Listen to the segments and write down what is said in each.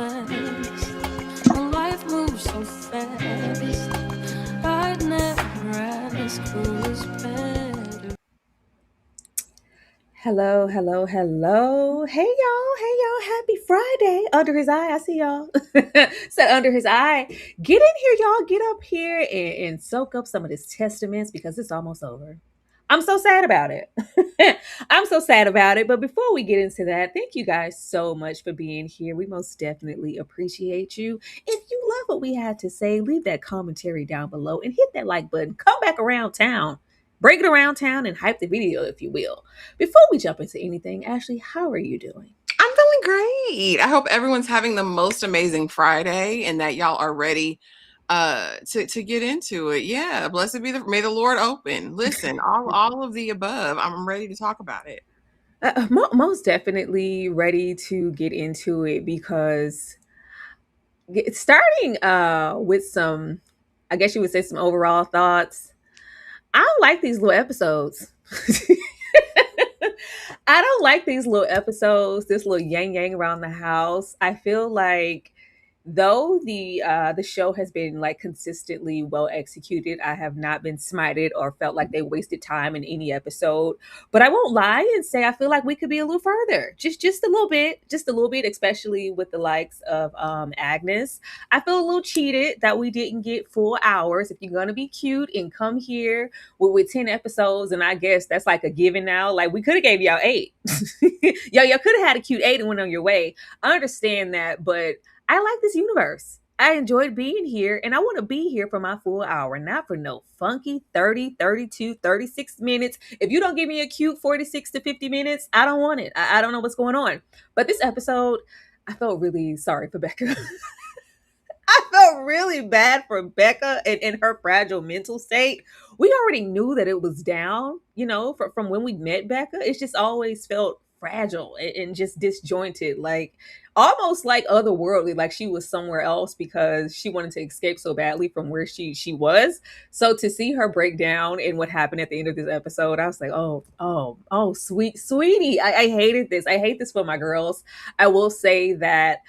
last. And life moves so fast. I'd never ask who was better. Hello, hello, hello. Hey y'all, happy Friday. Under his eye, I see y'all. Said under his eye. Get in here, y'all. Get up here and soak up some of this testaments because it's almost over. I'm so sad about it. I'm so sad about it. But before we get into that, thank you guys so much for being here. We most definitely appreciate you. If you love what we had to say, leave that commentary down below and hit that like button. Come back around town. Break it around town and hype the video, if you will. Before we jump into anything, Ashley, how are you doing? I'm feeling great. I hope everyone's having the most amazing Friday and that y'all are ready to get into it. Yeah, blessed be may the Lord open. Listen, all of the above. I'm ready to talk about it. Most definitely ready to get into it because starting with some, I guess you would say, some overall thoughts. I don't like these little episodes. I don't like these little episodes, this little yang yang around the house. I feel like though the show has been like consistently well executed, I have not been smited or felt like they wasted time in any episode. But I won't lie and say I feel like we could be a little further, just a little bit, especially with the likes of Agnes. I feel a little cheated that we didn't get full hours. If you're gonna be cute and come here with 10 episodes, and I guess that's like a given now. Like we could have gave y'all 8. Y'all could have had a cute 8 and went on your way. I understand that, but I like this universe. I enjoyed being here and I want to be here for my full hour, not for no funky 30, 32, 36 minutes. If you don't give me a cute 46 to 50 minutes, I don't want it. I don't know what's going on. But this episode, I felt really sorry for Becca. I felt really bad for Becca and her fragile mental state. We already knew that it was down, from when we met Becca. It's just always felt fragile and just disjointed, like almost like otherworldly, like she was somewhere else because she wanted to escape so badly from where she was. So to see her break down and what happened at the end of this episode, I was like, oh, sweetie. I hated this. I hate this for my girls. I will say that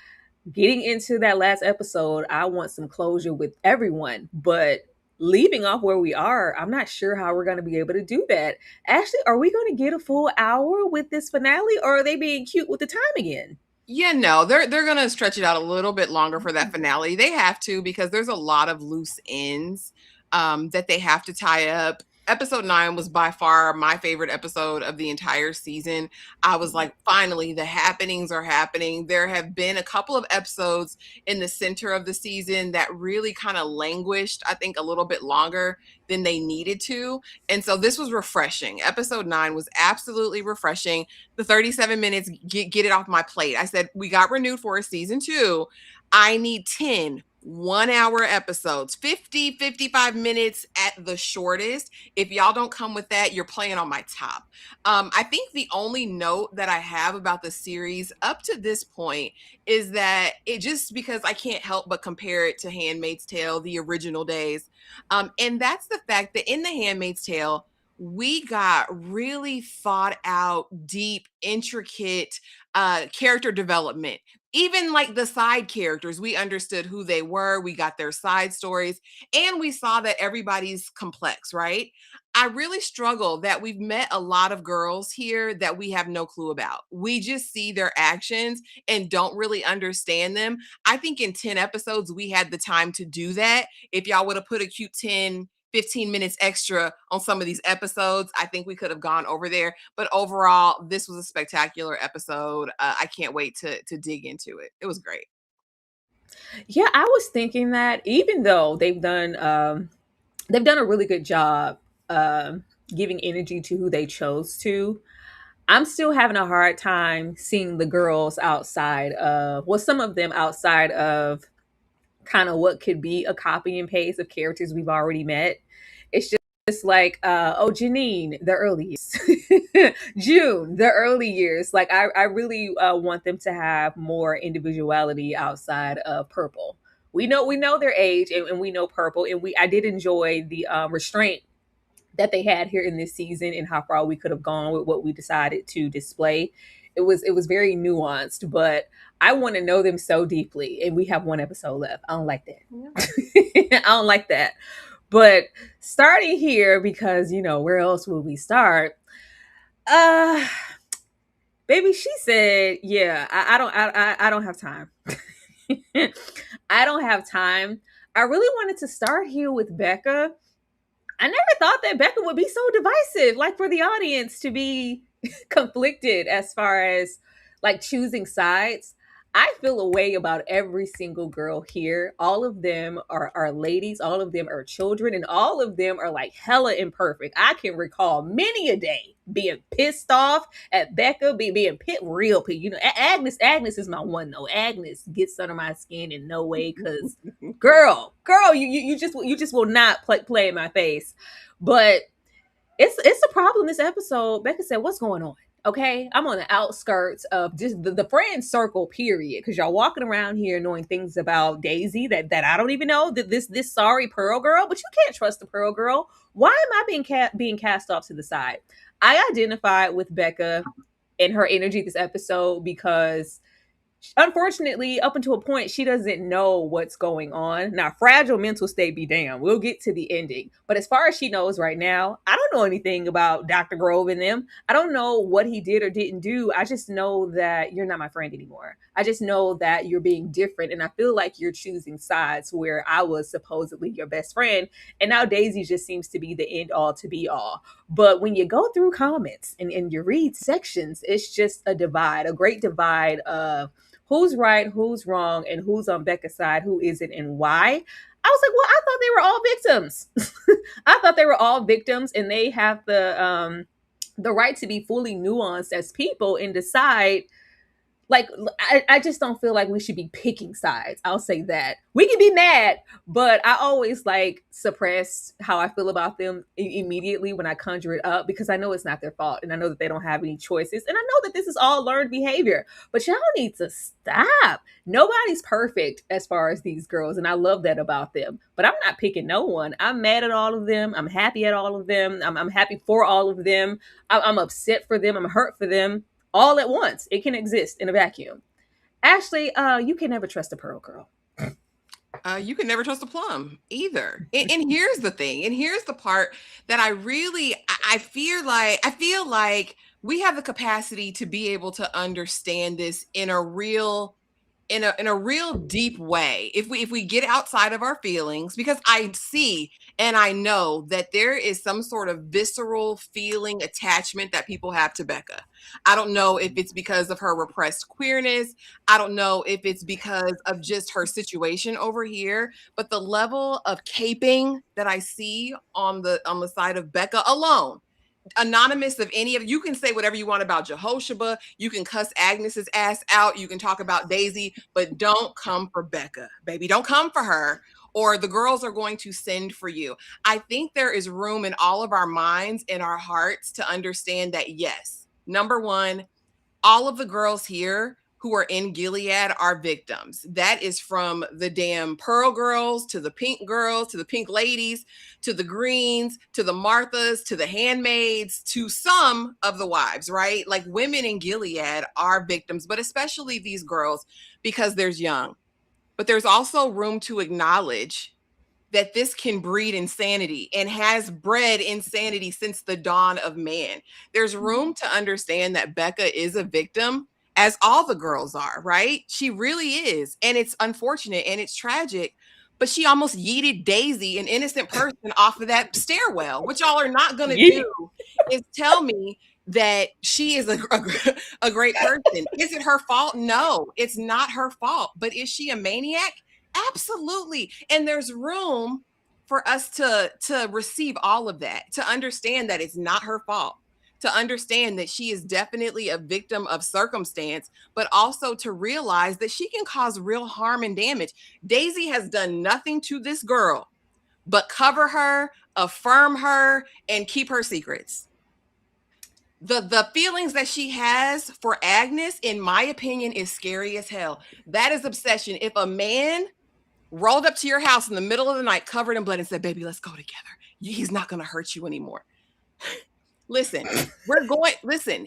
getting into that last episode, I want some closure with everyone, but leaving off where we are, I'm not sure how we're going to be able to do that. Ashley, are we going to get a full hour with this finale, or are they being cute with the time again? Yeah, no, they're gonna stretch it out a little bit longer for that finale. They have to because there's a lot of loose ends that they have to tie up. Episode 9 was by far my favorite episode of the entire season. I was like, finally, the happenings are happening. There have been a couple of episodes in the center of the season that really kind of languished, I think, a little bit longer than they needed to. And so this was refreshing. Episode 9 was absolutely refreshing. The 37 minutes, get it off my plate. I said, we got renewed for a season 2. I need 10 1-hour episodes, 50, 55 minutes at the shortest. If y'all don't come with that, you're playing on my top. I think the only note that I have about the series up to this point is that it just because I can't help but compare it to Handmaid's Tale, the original days. And that's the fact that in the Handmaid's Tale, we got really thought out, deep, intricate character development. Even like the side characters, we understood who they were. We got their side stories and we saw that everybody's complex, right? I really struggle that we've met a lot of girls here that we have no clue about. We just see their actions and don't really understand them. I think in 10 episodes, we had the time to do that. If y'all would have put a cute 10, 15 minutes extra on some of these episodes, I think we could have gone over there. But overall, this was a spectacular episode. I can't wait to dig into it. It was great. Yeah, I was thinking that even though they've done a really good job giving energy to who they chose to, I'm still having a hard time seeing the girls outside of, well, some of them outside of kind of what could be a copy and paste of characters we've already met. It's just like, Janine, the early years, June, the early years. Like, I really want them to have more individuality outside of Purple. We know their age and we know Purple, and I did enjoy the restraint that they had here in this season and how far we could have gone with what we decided to display. it was very nuanced, but I want to know them so deeply, and we have one episode left. I don't like that. I don't like that. But starting here, because where else will we start? Uh Baby, she said, yeah, I don't have time. I don't have time. I really wanted to start here with Becca. I never thought that Becca would be so divisive, like for the audience to be conflicted as far as like choosing sides. I feel a way about every single girl here. All of them are ladies, all of them are children, and all of them are like hella imperfect. I can recall many a day being pissed off at Becca, being pit real pit. Agnes is my one though. Agnes gets under my skin in no way because girl, you just will not play in my face. But it's a problem this episode. Becca said, "What's going on?" Okay, I'm on the outskirts of just the friend circle, period. Because y'all walking around here knowing things about Daisy that I don't even know. That this sorry Pearl girl, but you can't trust the Pearl girl. Why am I being cast off to the side? I identified with Becca and her energy this episode because unfortunately, up until a point, she doesn't know what's going on. Now, fragile mental state be damned. We'll get to the ending. But as far as she knows right now, I don't know anything about Dr. Grove and them. I don't know what he did or didn't do. I just know that you're not my friend anymore. I just know that you're being different. And I feel like you're choosing sides where I was supposedly your best friend. And now Daisy just seems to be the end all to be all. But when you go through comments and you read sections, it's just a divide, a great divide of who's right, who's wrong, and who's on Becca's side, who isn't, and why. I was like, well, I thought they were all victims. I thought they were all victims, and they have the right to be fully nuanced as people and decide. Like, I just don't feel like we should be picking sides. I'll say that. We can be mad, but I always like suppress how I feel about them immediately when I conjure it up because I know it's not their fault and I know that they don't have any choices. And I know that this is all learned behavior, but y'all need to stop. Nobody's perfect as far as these girls, and I love that about them. But I'm not picking no one. I'm mad at all of them. I'm happy at all of them. I'm happy for all of them. I'm upset for them. I'm hurt for them all at once. It can exist in a vacuum. Ashley, you can never trust a Pearl girl. You can never trust a plum either. And here's the thing, and here's the part that I feel like we have the capacity to be able to understand this in a real deep way if we get outside of our feelings, because I see and I know that there is some sort of visceral feeling attachment that people have to Becca. I don't know if it's because of her repressed queerness. I don't know if it's because of just her situation over here, but the level of caping that I see on the side of Becca alone, anonymous of any of you, can say whatever you want about Jehoshaphat, you can cuss Agnes's ass out, you can talk about Daisy, but don't come for Becca, baby. Don't come for her, or the girls are going to send for you. I think there is room in all of our minds and our hearts to understand that, yes, number one, all of the girls here who are in Gilead are victims. That is from the damn Pearl girls to the pink girls to the pink ladies to the greens to the Marthas to the handmaids to some of the wives, right? Like, women in Gilead are victims, but especially these girls because there's young. But there's also room to acknowledge that this can breed insanity and has bred insanity since the dawn of man. There's room to understand that Becca is a victim, as all the girls are, right? She really is. And it's unfortunate and it's tragic, but she almost yeeted Daisy, an innocent person, off of that stairwell. What y'all are not going to do is tell me that she is a great person. Is it her fault? No, it's not her fault. But is she a maniac? Absolutely. And there's room for us to receive all of that, to understand that it's not her fault, to understand that she is definitely a victim of circumstance, but also to realize that she can cause real harm and damage. Daisy has done nothing to this girl but cover her, affirm her, and keep her secrets. The feelings that she has for Agnes, in my opinion, is scary as hell. That is obsession. If a man rolled up to your house in the middle of the night, covered in blood, and said, "Baby, let's go together. He's not going to hurt you anymore." Listen,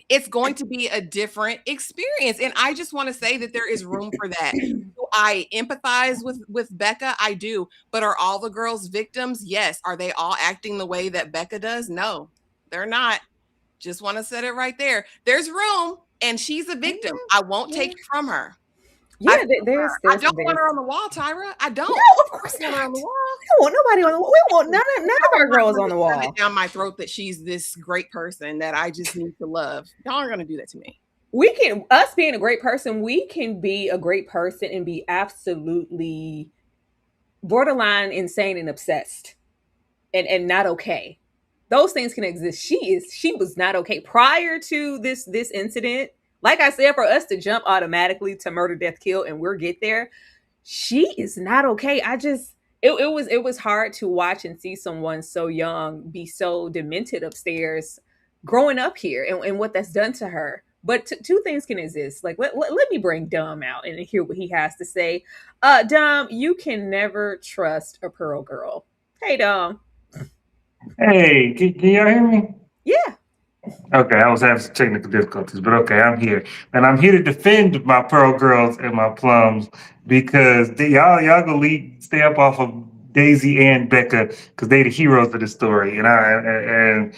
it's going to be a different experience. And I just want to say that there is room for that. Do I empathize with Becca? I do. But are all the girls victims? Yes. Are they all acting the way that Becca does? No, they're not. Just want to set it right there. There's room, and she's a victim. I won't take Yeah, it from her. I yeah. feel her. I don't want There's her on the wall, Tyra. I no, don't. of I course don't want her on not. the wall. We don't want nobody on the wall. We want none of our girls on the Shove it wall. down my throat that she's this great person that I just need to love. Y'all are gonna do that to me. We can, us being a great person, we can be a great person and be absolutely borderline insane and obsessed and not okay. Those things can exist. She was not okay prior to this incident. Like I said, for us to jump automatically to murder, death, kill, and we'll get there, she is not okay. It was hard to watch and see someone so young be so demented upstairs growing up here, and what that's done to her. But two things can exist. Like let me bring Dom out and hear what he has to say. Dom, you can never trust a pearl girl. Hey, Dom. Hey, can y'all hear me? Yeah. Okay, I was having some technical difficulties, but okay, I'm here, and I'm here to defend my pearl girls and my plums because y'all gonna stay up off of Daisy and Becca because they the heroes of the story, and I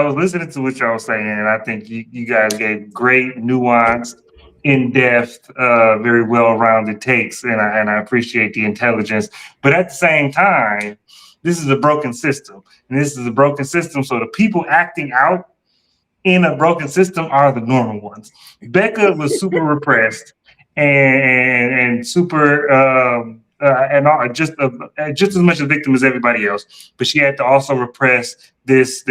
was listening to what y'all was saying, and I think you guys gave great, nuanced, in depth, very well rounded takes, and I appreciate the intelligence, but at the same time, this is a broken system, and this is a broken system, so the people acting out in a broken system are the normal ones. Becca was super repressed and super just as much a victim as everybody else, but she had to also repress this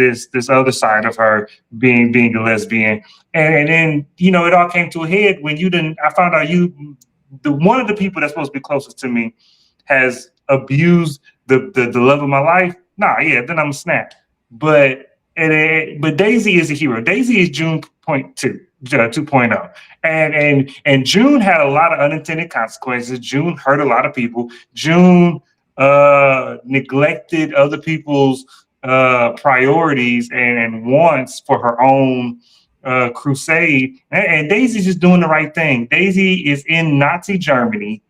other side of her being a lesbian, and then it all came to a head when you didn't. I found out the one of the people that's supposed to be closest to me has abused the love of my life. Nah, yeah, then I'm a snap. But but Daisy is a hero. Daisy is June point two. 2.0 and June had a lot of unintended consequences. June hurt a lot of people. June neglected other people's priorities and wants for her own crusade, and Daisy's just doing the right thing. Daisy is in Nazi Germany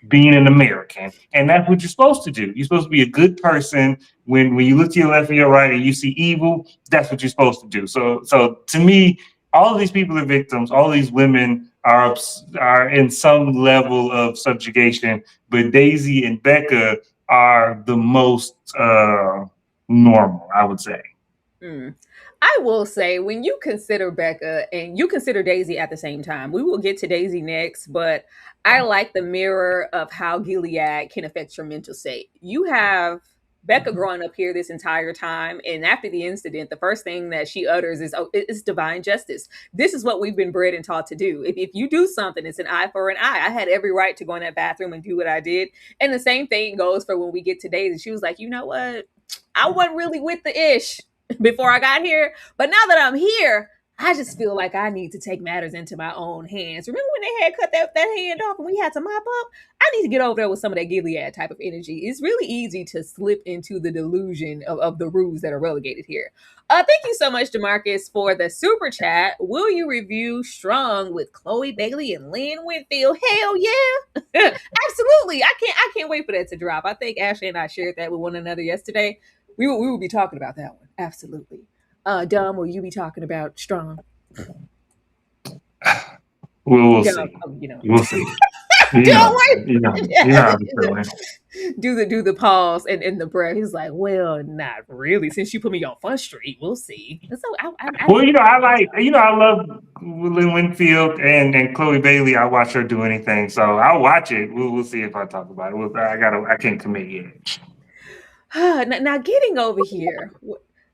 being an American, and that's what you're supposed to do. You're supposed to be a good person. When you look to your left and your right and you see evil, that's what you're supposed to do. So to me, all of these people are victims. All these women are in some level of subjugation, but Daisy and Becca are the most normal, I would say. Mm. I will say, when you consider Becca and you consider Daisy at the same time, we will get to Daisy next, but I like the mirror of how Gilead can affect your mental state. You have Becca growing up here this entire time, and after the incident, the first thing that she utters is, "Oh, it's divine justice. This is what we've been bred and taught to do. If you do something, it's an eye for an eye. I had every right to go in that bathroom and do what I did." And the same thing goes for when we get to Daisy. She was like, "You know what? I wasn't really with the ish before I got here. But now that I'm here, I just feel like I need to take matters into my own hands." Remember when they had cut that hand off and we had to mop up? I need to get over there with some of that Gilead type of energy. It's really easy to slip into the delusion of the rules that are relegated here. Thank you so much, Demarcus, for the super chat. Will you review Strong with Chloe Bailey and Lynn Winfield? Hell yeah. Absolutely. I can't wait for that to drop. I think Ashley and I shared that with one another yesterday. We will be talking about that one. Absolutely. Dom, will you be talking about Strong? We'll Dom, see. oh, We'll see. You Dom, know, you know, you know how I'm feeling. do the pause and the breath. He's like, well, not really. Since you put me on Fun Street, we'll see. So I Well, think I love Lynn Winfield and Chloe Bailey. I watch her do anything, so I'll watch it. We'll see if I talk about it. I can't commit yet. now getting over here,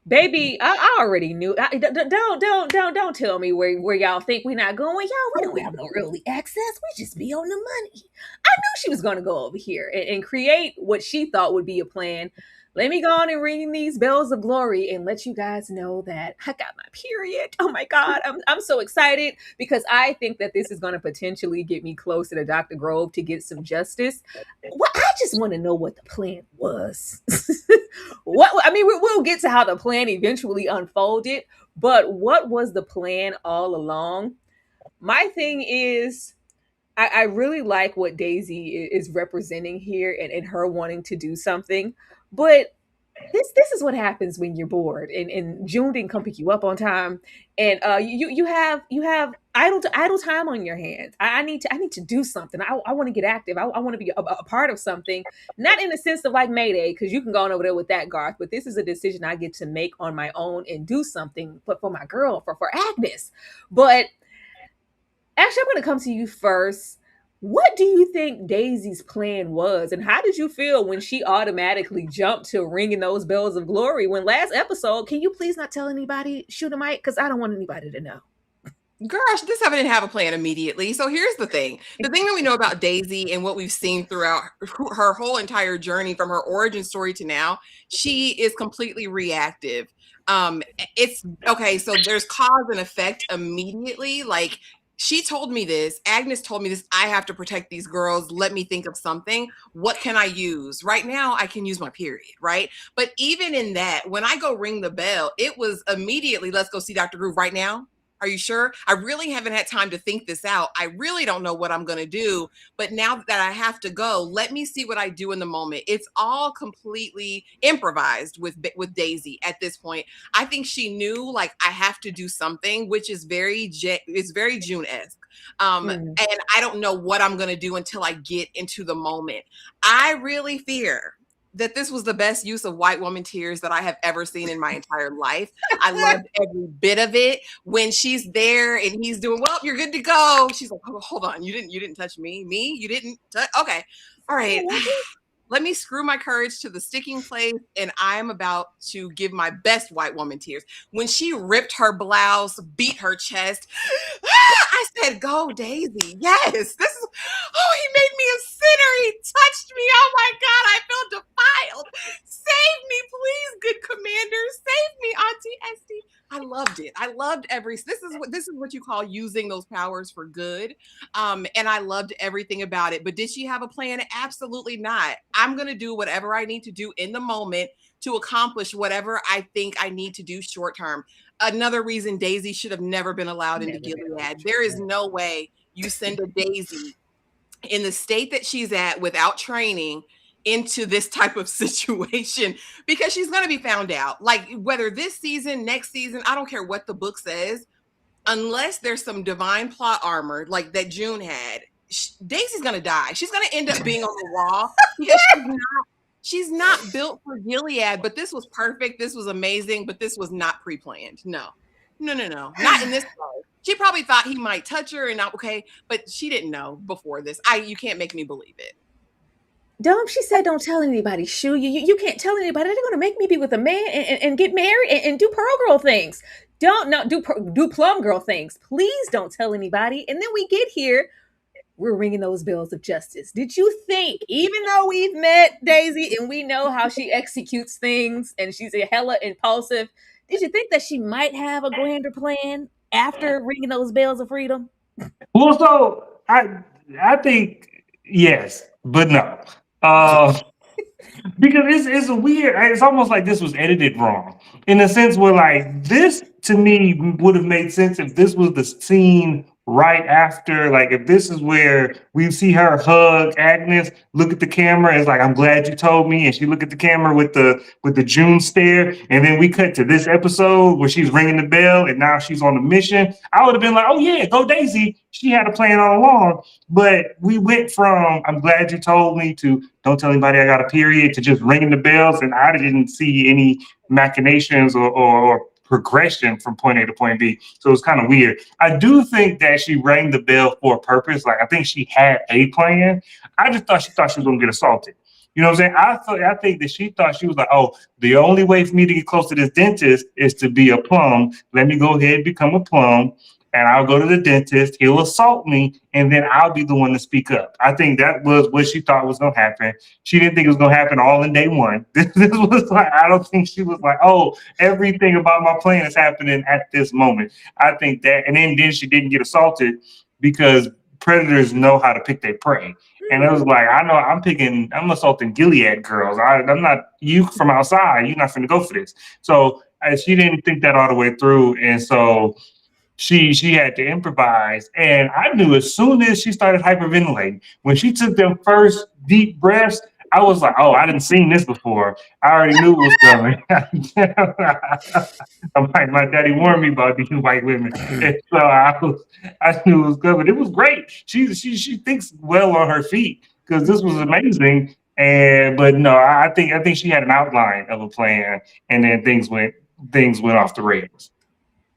baby. I already knew. Don't tell me where y'all think we're not going. Y'all, we don't have no early access. We just be on the money. I knew she was going to go over here and create what she thought would be a plan. let me go on and ring these bells of glory and let you guys know that I got my period. Oh my God, I'm so excited because I think that this is going to potentially get me closer to Dr. Grove to get some justice. Well, I just want to know what the plan was. What I mean, we'll get to how the plan eventually unfolded, but what was the plan all along? My thing is, I really like what Daisy is representing here and her wanting to do something, but this is what happens when you're bored and June didn't come pick you up on time and you have idle time on your hands. I need to do something. I want to get active. I want to be a part of something, not in the sense of like Mayday, because you can go on over there with that, Garth, but this is a decision I get to make on my own and do something, but for my girl, for Agnes. But actually, I'm going to come to you first. What do you think Daisy's plan was, and how did you feel when she automatically jumped to ringing those bells of glory? When last episode, can you please not tell anybody, shoot a mic, because I don't want anybody to know. Gosh, this I didn't have a plan immediately. So here's the thing that we know about Daisy and what we've seen throughout her whole entire journey from her origin story to now, she is completely reactive. It's okay. So there's cause and effect immediately. Like, she told me this, Agnes told me this, I have to protect these girls. Let me think of something. What can I use? Right now, I can use my period, right? But even in that, when I go ring the bell, it was immediately, let's go see Dr. Groove right now. Are you sure? I really haven't had time to think this out. I really don't know what I'm going to do. But now that I have to go, let me see what I do in the moment. It's all completely improvised with Daisy at this point. I think she knew, like, I have to do something, which is it's very June-esque. And I don't know what I'm going to do until I get into the moment. I really fear that this was the best use of white woman tears that I have ever seen in my entire life. I loved every bit of it. When she's there and he's doing, well, you're good to go. She's like, oh, hold on. You didn't touch me. You didn't touch. Okay. All right. Let me screw my courage to the sticking place, and I'm about to give my best white woman tears. When she ripped her blouse, beat her chest, I said, go, Daisy. Yes. He made me a sinner. He touched me. Oh my God, I feel defiled. Save me, please, good commander. Save me, Auntie Esty. I loved it. I loved this is what you call using those powers for good. And I loved everything about it. But did she have a plan? Absolutely not. I'm going to do whatever I need to do in the moment to accomplish whatever I think I need to do short term. Another reason Daisy should have never been allowed into Gilead. There is no way you send a Daisy in the state that she's at without training into this type of situation, because she's going to be found out. Like, whether this season, next season, I don't care what the book says, unless there's some divine plot armor like that June had, Daisy's going to die. She's going to end up being on the wall because she's not built for Gilead. But this was perfect. This was amazing. But this was not pre-planned. No. Not in this way. She probably thought he might touch her and not okay, but she didn't know before this. You can't make me believe it. She said, don't tell anybody. Shoo, you can't tell anybody. They're going to make me be with a man and get married and do Pearl Girl things. Do Plum Girl things. Please don't tell anybody. And then we get here, we're ringing those bells of justice. Did you think, even though we've met Daisy and we know how she executes things and she's a hella impulsive, did you think that she might have a grander plan after ringing those bells of freedom? Well, so I think yes, but no. Because it's a weird. It's almost like this was edited wrong in a sense where, like, this to me would have made sense if this was the scene right after, like, if this is where we see her hug Agnes, look at the camera, it's like, I'm glad you told me, and she look at the camera with the June stare, and then we cut to this episode where she's ringing the bell and now she's on a mission. I would have been like, oh yeah, go Daisy, she had a plan all along. But we went from I'm glad you told me to don't tell anybody I got a period to just ringing the bells, and I didn't see any machinations or progression from point A to point B. So it's kind of weird. I do think that she rang the bell for a purpose. Like, I think she had a plan. I just thought she was going to get assaulted. You know what I'm saying? I think that she thought she was like, oh, the only way for me to get close to this dentist is to be a plum. Let me go ahead and become a plum. and I'll go to the dentist. He'll assault me, and then I'll be the one to speak up. I think that was what she thought was going to happen. She didn't think it was going to happen all in day one. This was like, I don't think she was like, oh, everything about my plan is happening at this moment. I think that, and then she didn't get assaulted because predators know how to pick their prey. And it was like, I know I'm assaulting Gilead girls. I'm not, you from outside, you're not finna go for this. So she didn't think that all the way through. And so she had to improvise. And I knew as soon as she started hyperventilating, when she took them first deep breaths, I was like, oh, I didn't seen this before. I already knew it was coming. I'm like, my daddy warned me about these white women. And so I knew it was coming. It was great. She thinks well on her feet because this was amazing. But no, I think she had an outline of a plan, and then things went off the rails.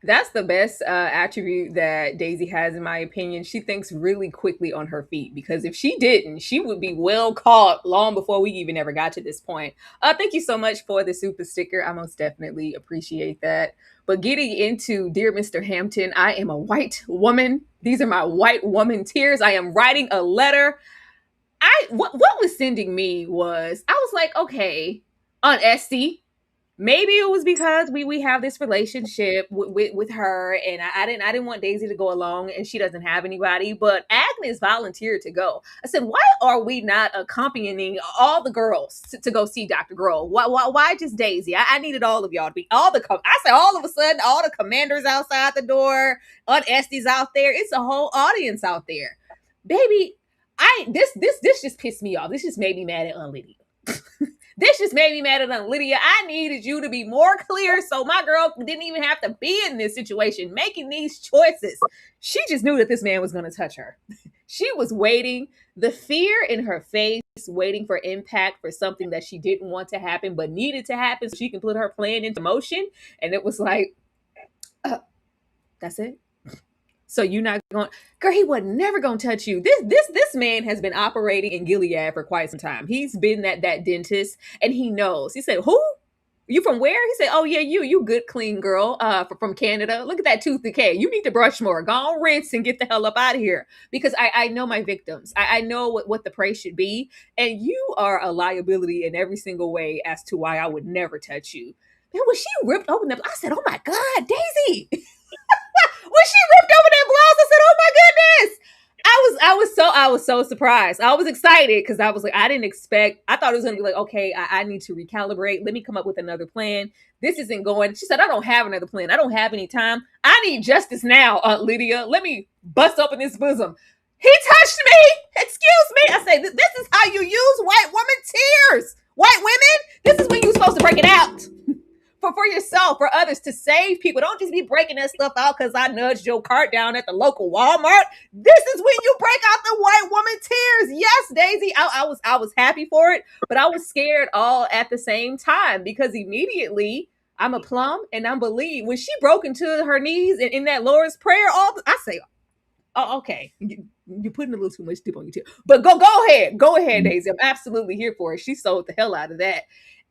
That's the best attribute that Daisy has, in my opinion. She thinks really quickly on her feet, because if she didn't, she would be well caught long before we even ever got to this point. Thank you so much for the super sticker. I most definitely appreciate that. But getting into Dear Mr. Hampton, I am a white woman. These are my white woman tears. I am writing a letter. What was sending me was, I was like, okay, on Esty. Maybe it was because we have this relationship with her, and I didn't want Daisy to go along, and she doesn't have anybody. But Agnes volunteered to go. I said, why are we not accompanying all the girls to go see Dr. Grohl? Why just Daisy? I needed all of y'all to be I said all of a sudden all the commanders outside the door, Aunt Esty's out there. It's a whole audience out there, baby. This just pissed me off. This just made me mad at Aunt Lydia. This just made me mad at Lydia. I needed you to be more clear so my girl didn't even have to be in this situation, making these choices. She just knew that this man was going to touch her. She was waiting, the fear in her face, waiting for impact for something that she didn't want to happen but needed to happen so she can put her plan into motion. And it was like, that's it? So you're not going, girl, he was never going to touch you. This man has been operating in Gilead for quite some time. He's been that dentist, and he knows. He said, who? You from where? He said, oh yeah, you good, clean girl from Canada. Look at that tooth decay. You need to brush more. Go on, rinse, and get the hell up out of here. Because I know my victims. I know what the price should be. And you are a liability in every single way as to why I would never touch you. Man, when she ripped open the, I said, oh my God, Daisy. When she ripped over that blouse, I said, "Oh my goodness!" I was so surprised. I was excited because I was like, I didn't expect. I thought it was gonna be like, okay, I need to recalibrate. Let me come up with another plan. This isn't going. She said, I don't have another plan. I don't have any time. I need justice now, Aunt Lydia. Let me bust open this bosom. He touched me. Excuse me. I say, this is how you use white woman tears. White women. This is when you're supposed to break it out. For yourself, for others, to save people. Don't just be breaking that stuff out because I nudged your cart down at the local Walmart. This is when you break out the white woman tears. Yes, Daisy, I was happy for it, but I was scared all at the same time because immediately I'm a plum and I'm believe when she broke into her knees in that Lord's Prayer. I say, oh, okay, you're putting a little too much dip on your tear, but go ahead, Daisy. I'm absolutely here for it. She sold the hell out of that.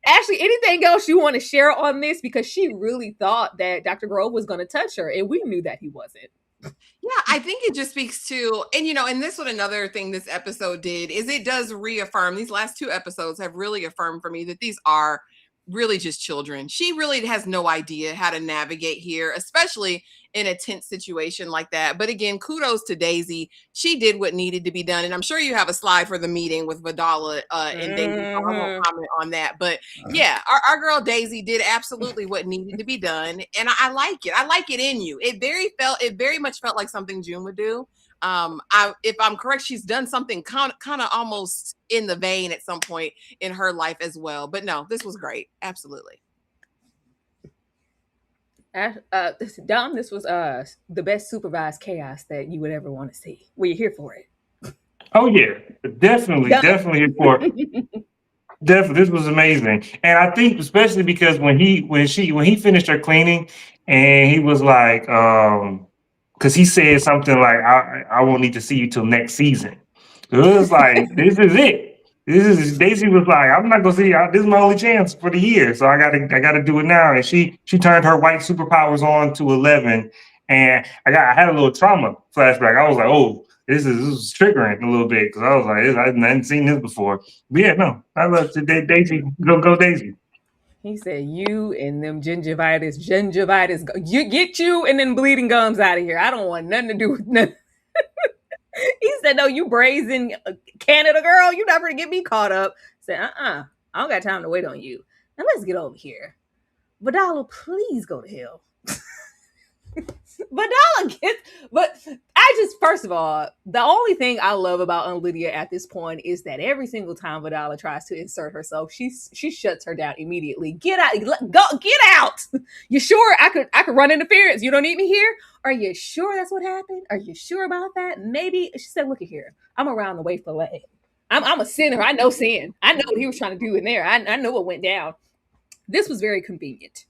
Ashley, anything else you want to share on this? Because she really thought that Dr. Grove was going to touch her, and we knew that he wasn't. Yeah, I think it just speaks to, and this what another thing this episode did is it does reaffirm, these last two episodes have really affirmed for me that these are really just children. She really has no idea how to navigate here, especially in a tense situation like that. But again, kudos to Daisy. She did what needed to be done. And I'm sure you have a slide for the meeting with Vidala and Daisy. So I won't comment on that. But yeah, our girl Daisy did absolutely what needed to be done. And I like it. I like it in you. It very much felt like something June would do. If I'm correct, she's done something kind of almost in the vein at some point in her life as well. But no, this was great. Absolutely. Dom, this was the best supervised chaos that you would ever want to see. Were you here for it? Oh yeah, definitely here for it. Definitely, this was amazing, and I think especially because when he finished her cleaning, and he was like, because he said something like, I won't need to see you till next season. It was like, this is it. Daisy was like, I'm not gonna see you. This is my only chance for the year, so I gotta do it now. And she turned her white superpowers on to 11, And I had a little trauma flashback. I was like, oh, this is triggering a little bit because I was like, I hadn't seen this before. But yeah, no, I love to date Daisy. Go Daisy. He said, "You and them gingivitis. You get you and then bleeding gums out of here. I don't want nothing to do with nothing." He said, "No, you brazen Canada girl. You never get me caught up." I said, I don't got time to wait on you. Now let's get over here. Vidala, please go to hell. But I just, first of all, the only thing I love about Lydia at this point is that every single time Vidala tries to insert herself, she shuts her down immediately. Get out, get out. You sure I could run interference? You don't need me here? Are you sure that's what happened? Are you sure about that? Maybe. She said, look at here. I'm around the way fillet. I'm a sinner. I know sin. I know what he was trying to do in there. I know what went down. This was very convenient.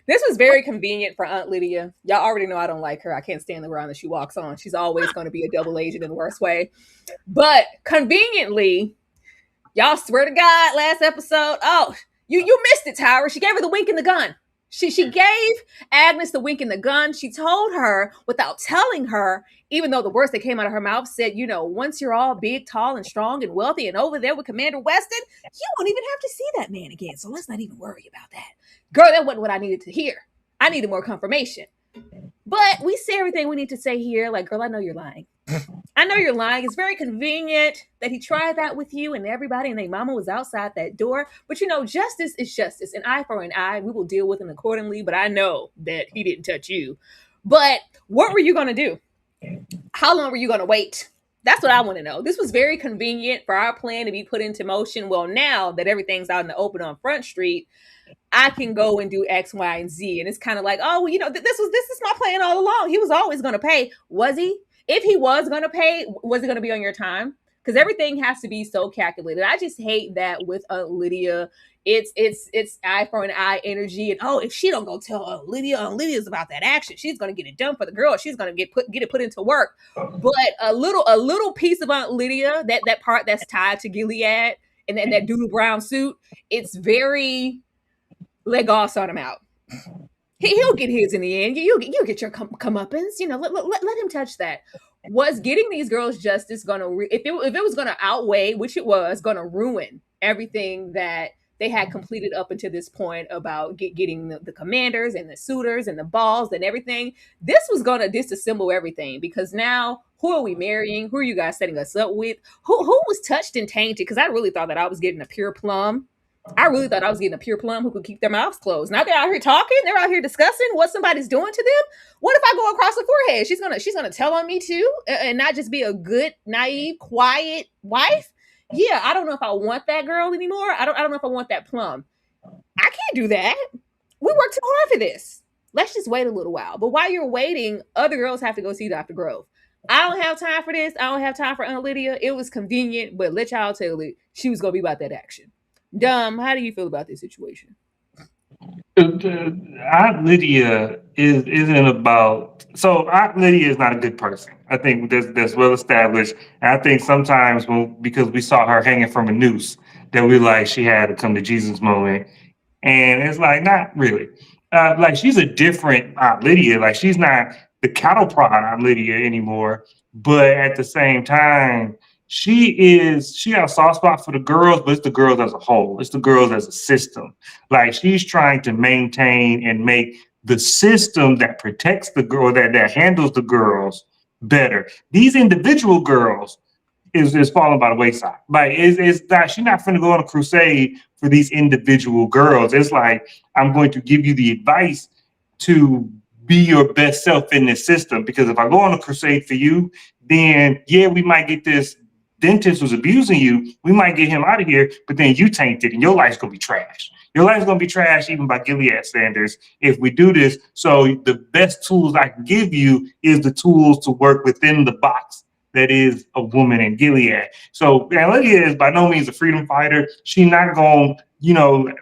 This was very convenient for Aunt Lydia. Y'all already know I don't like her. I can't stand the ground that she walks on. She's always going to be a double agent in the worst way. But conveniently, y'all swear to God, last episode, oh, you missed it, Tyra. She gave her the wink and the gun. She gave Agnes the wink and the gun. She told her without telling her, even though the words that came out of her mouth said, once you're all big, tall, and strong and wealthy and over there with Commander Weston, you won't even have to see that man again. So let's not even worry about that. Girl, that wasn't what I needed to hear. I needed more confirmation. But we say everything we need to say here. Like, girl, I know you're lying. I know you're lying. It's very convenient that he tried that with you and everybody and their mama was outside that door. But justice is justice. An eye for an eye. We will deal with him accordingly. But I know that he didn't touch you. But what were you going to do? How long were you going to wait? That's what I want to know. This was very convenient for our plan to be put into motion. Well, now that everything's out in the open on Front Street, I can go and do X, Y, and Z. And it's kind of like, oh, well, this is my plan all along. He was always going to pay. Was he? If he was going to pay, was it going to be on your time? Because everything has to be so calculated. I just hate that with Lydia. It's eye for an eye energy. And if she don't go tell Lydia's about that action, she's going to get it done for the girl. She's going to get it put into work. But a little piece of Aunt Lydia, that part that's tied to Gilead and that doodle brown suit, it's very leg off, sort him out. He'll get his in the end. You'll get your comeuppance. Let him touch that. Was getting these girls justice going to, if it was going to outweigh, which it was, going to ruin everything that they had completed up until this point about getting the commanders and the suitors and the balls and everything. This was going to disassemble everything because now, who are we marrying? Who are you guys setting us up with? Who was touched and tainted? Because I really thought that I was getting a pure plum. Who could keep their mouths closed. Now they're out here talking. They're out here discussing what somebody's doing to them. What if I go across the forehead? She's gonna tell on me too, and not just be a good, naive, quiet wife. Yeah, I don't know if I want that girl anymore. I don't know if I want that plum. I can't do that. We worked too hard for this. Let's just wait a little while. But while you're waiting, other girls have to go see Dr. Grove. I don't have time for this. I don't have time for Aunt Lydia. It was convenient, but let y'all tell it. She was gonna be about that action. Dumb, how do you feel about this situation? Aunt Lydia isn't about. So Aunt Lydia is not a good person. I think that's well established. And I think sometimes because we saw her hanging from a noose, that we like she had a come to Jesus moment, and it's like not really. Like she's a different Aunt Lydia. Like she's not the cattle prod Aunt Lydia anymore. But at the same time, she got a soft spot for the girls, but it's the girls as a whole. It's the girls as a system. Like she's trying to maintain and make the system that protects the girl, that handles the girls better. These individual girls is falling by the wayside. Like it's not, she's not finna go on a crusade for these individual girls. It's like, I'm going to give you the advice to be your best self in this system. Because if I go on a crusade for you, then we might get this dentist was abusing you, we might get him out of here, but then you tainted and your life's going to be trash. Your life's going to be trash even by Gilead standards if we do this. So the best tools I can give you is the tools to work within the box that is a woman in Gilead. So Lydia is by no means a freedom fighter. She's not going to,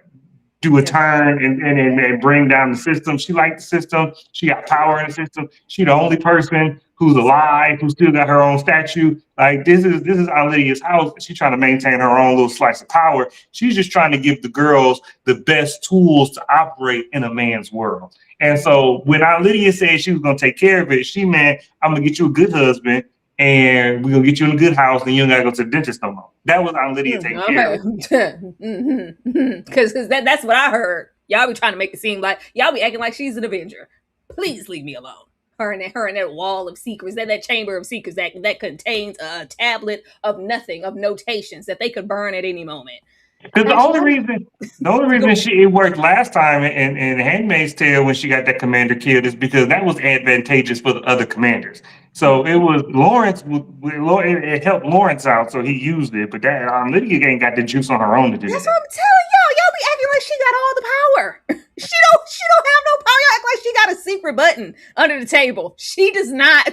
do a turn and bring down the system. She liked the system. She got power in the system. She the only person who's alive, who still got her own statue. Like this is Aunt Lydia's house. She's trying to maintain her own little slice of power. She's just trying to give the girls the best tools to operate in a man's world. And so when Aunt Lydia said she was gonna take care of it, she meant I'm gonna get you a good husband and we're gonna get you in a good house and you don't gotta go to the dentist no more. That was Aunt Lydia taking care of it. Because that's what I heard. Y'all be trying to make it seem like y'all be acting like she's an Avenger. Please leave me alone. Her and that wall of secrets, that chamber of secrets that contains a tablet of nothing, of notations that they could burn at any moment. Because the only reason it worked last time in Handmaid's Tale when she got that commander killed is because that was advantageous for the other commanders. So it was Lawrence. It helped Lawrence out, so he used it. But that Lydia ain't got the juice on her own to do That's that. what I'm telling y'all. Y'all be acting like she got all the power. She don't have no power. Y'all act like she got a secret button under the table. She does not.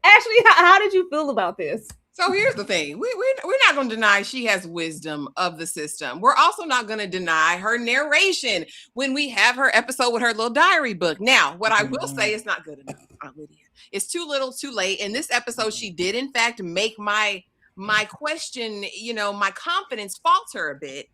Ashley, how did you feel about this? So here's the thing. We're not going to deny she has wisdom of the system. We're also not going to deny her narration when we have her episode with her little diary book. Now, what I will say is not good enough, Aunt Lydia. It's too little, too late. In this episode, she did, in fact, make my question, my confidence falter a bit.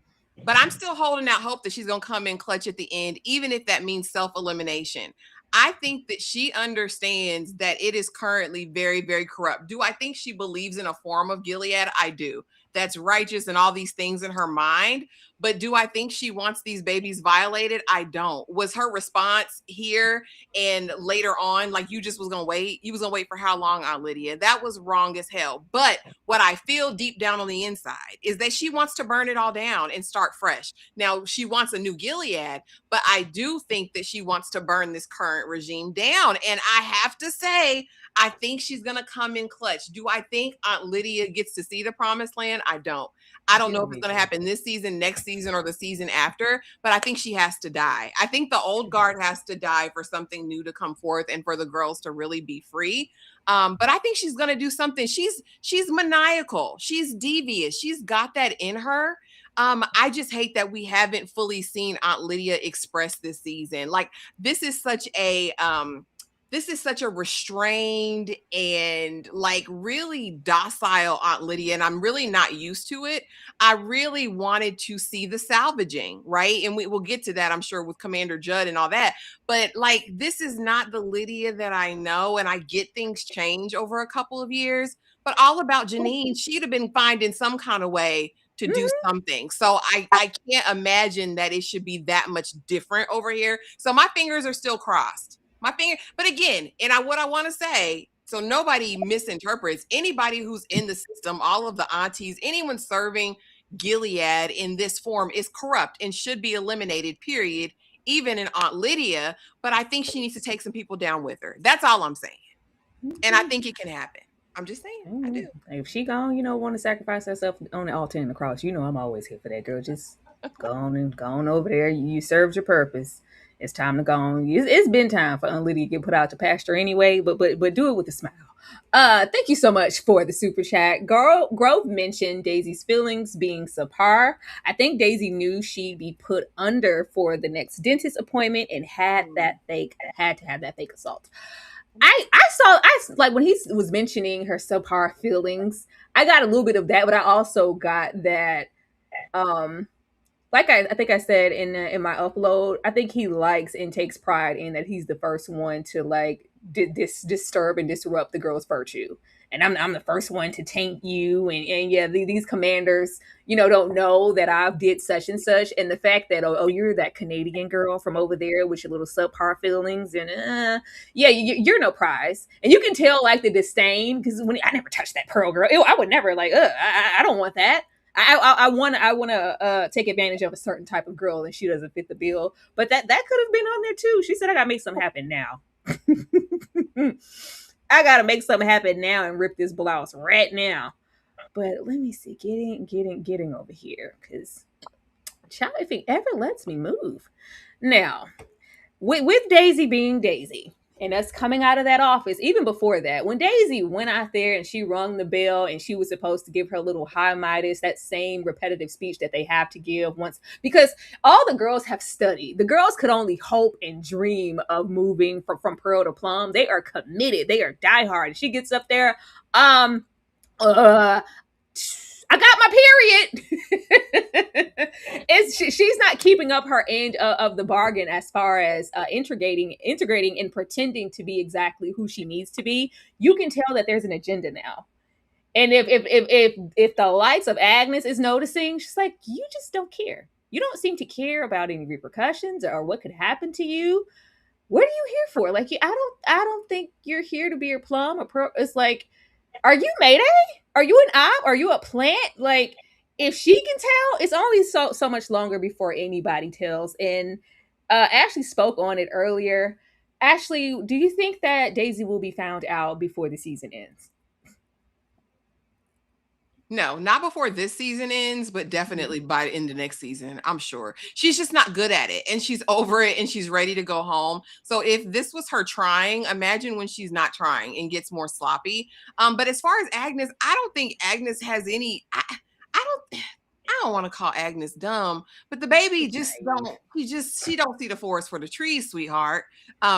But I'm still holding out hope that she's going to come in clutch at the end, even if that means self-elimination. I think that she understands that it is currently very, very corrupt. Do I think she believes in a form of Gilead? I do. That's righteous and all these things in her mind. But do I think she wants these babies violated? I don't. Was her response here and later on, like you just was going to wait? You was going to wait for how long, Aunt Lydia? That was wrong as hell. But what I feel deep down on the inside is that she wants to burn it all down and start fresh. Now, she wants a new Gilead, but I do think that she wants to burn this current regime down. And I have to say, I think she's going to come in clutch. Do I think Aunt Lydia gets to see the promised land? I don't. I don't know if it's going to happen this season, next season, or the season after, but I think she has to die. I think the old guard has to die for something new to come forth and for the girls to really be free. But I think she's going to do something. She's maniacal. She's devious. She's got that in her. I just hate that we haven't fully seen Aunt Lydia express this season. Like this is such a restrained and like really docile Aunt Lydia, and I'm really not used to it. I really wanted to see the salvaging, right? And we will get to that, I'm sure, with Commander Judd and all that. But like, this is not the Lydia that I know, and I get things change over a couple of years. But all about Janine, she'd have been finding some kind of way to do something. So I can't imagine that it should be that much different over here. So my fingers are still crossed. But again, what I want to say, so nobody misinterprets, anybody who's in the system, all of the aunties, anyone serving Gilead in this form is corrupt and should be eliminated, period, even in Aunt Lydia. But I think she needs to take some people down with her. That's all I'm saying. And I think it can happen. I'm just saying, I do. If she gone, want to sacrifice herself on the altar and the cross, I'm always here for that, girl. Just go on over there. You served your purpose. It's time to go on. It's been time for Aunt Lydia to get put out to pasture anyway, but do it with a smile. Thank you so much for the super chat. Grove mentioned Daisy's feelings being subpar. I think Daisy knew she'd be put under for the next dentist appointment and had to have that fake assault. I saw like when he was mentioning her subpar feelings, I got a little bit of that, but I also got that like I think I said in my upload, I think he likes and takes pride in that he's the first one to like disturb and disrupt the girl's virtue. And I'm the first one to taint you. And yeah, these commanders, don't know that I did such and such. And the fact that, you're that Canadian girl from over there with your little subpar feelings. And yeah, you're no prize. And you can tell like the disdain because I never touched that pearl girl. I would never like, I don't want that. I want to take advantage of a certain type of girl and she doesn't fit the bill. But that could have been on there too. She said, I got to make something happen now. I gotta make something happen now and rip this blouse right now. But let me see, getting over here, because child, if he ever lets me move. Now, with Daisy being Daisy, and us coming out of that office, even before that, when Daisy went out there and she rung the bell and she was supposed to give her little high Midas, that same repetitive speech that they have to give once, because all the girls have studied. The girls could only hope and dream of moving from Pearl to Plum. They are committed. They are diehard. She gets up there, I got my period. She's not keeping up her end of the bargain as far as integrating and pretending to be exactly who she needs to be. You can tell that there's an agenda now. And if the likes of Agnes is noticing, she's like, you just don't care. You don't seem to care about any repercussions or what could happen to you. What are you here for? Like, I don't think you're here to be a plum. It's like, are you Mayday? Are you an op? Are you a plant? Like, if she can tell, it's only so much longer before anybody tells. And Ashley spoke on it earlier. Ashley, do you think that Daisy will be found out before the season ends? No, not before this season ends, but definitely by the end of next season, I'm sure. She's just not good at it and she's over it and she's ready to go home. So if this was her trying, imagine when she's not trying and gets more sloppy. But as far as Agnes, I don't think Agnes has any I don't want to call Agnes dumb, but the baby just don't she don't see the forest for the trees, sweetheart.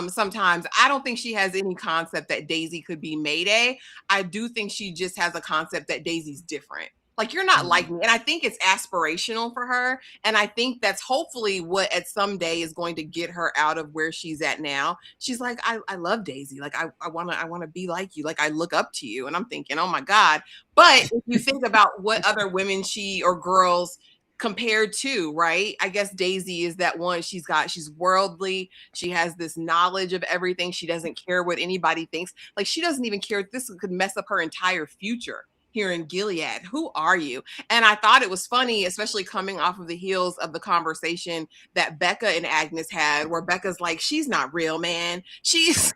Sometimes I don't think she has any concept that Daisy could be Mayday. I do think she just has a concept that Daisy's different. Like, you're not like me. And I think it's aspirational for her. And I think that's hopefully what at some day is going to get her out of where she's at now. She's like, I love Daisy. Like, I wanna be like you. Like, I look up to you. And I'm thinking, oh my God. But if you think about what other women she or girls compared to, right? I guess Daisy is that one. She's worldly. She has this knowledge of everything. She doesn't care what anybody thinks. Like, she doesn't even care if this could mess up her entire future here in Gilead. Who are you? And I thought it was funny, especially coming off of the heels of the conversation that Becca and Agnes had, where Becca's like, she's not real, man. She's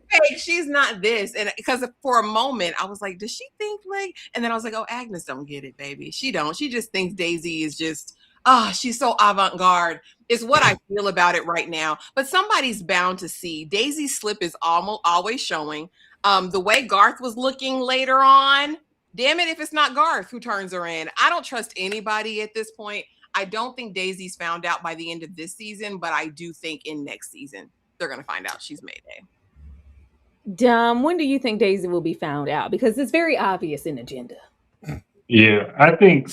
fake. She's not this. And because for a moment I was like, does she think like, and then I was like, oh, Agnes don't get it, baby. She don't. She just thinks Daisy is just, oh, she's so avant-garde is what I feel about it right now. But somebody's bound to see. Daisy's slip is almost always showing. The way Garth was looking later on, damn it if it's not Garth who turns her in. I don't trust anybody at this point. I don't think Daisy's found out by the end of this season, but I do think in next season they're going to find out she's Mayday. When do you think Daisy will be found out? Because it's very obvious in agenda. Yeah, I think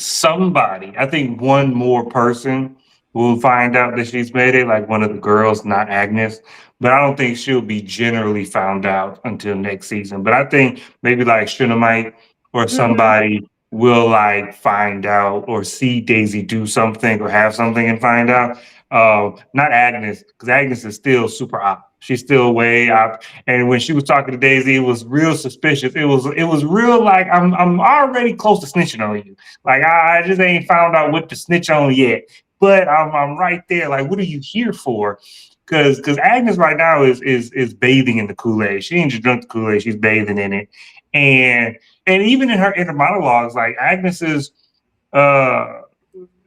one more person will find out that she's made it, like one of the girls, not Agnes. But I don't think she'll be generally found out until next season. But I think maybe like Shunammite or Mhm. somebody will like find out or see Daisy do something or have something and find out. Not Agnes, because Agnes is still super op. She's still way up. And when she was talking to Daisy, it was real suspicious. It was real like I'm already close to snitching on you. Like I just ain't found out what to snitch on yet. But I'm right there. Like, what are you here for? Because Agnes right now is bathing in the Kool-Aid. She ain't just drunk the Kool-Aid, she's bathing in it. And even in her inner monologues, like Agnes's uh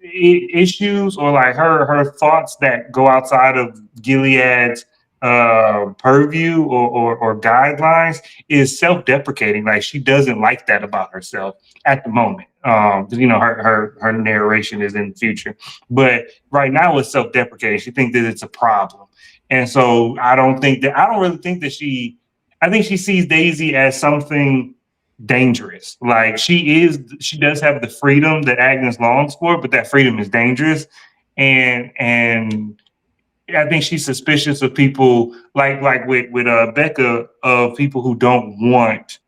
issues or like her thoughts that go outside of Gilead's purview or guidelines is self-deprecating. Like she doesn't like that about herself at the moment. 'Cause, her narration is in the future, but right now it's self-deprecating. She thinks that it's a problem, and so I don't really think that I think she sees Daisy as something dangerous. Like she does have the freedom that Agnes longs for, but that freedom is dangerous. And I think she's suspicious of people like with Becca, of people who don't want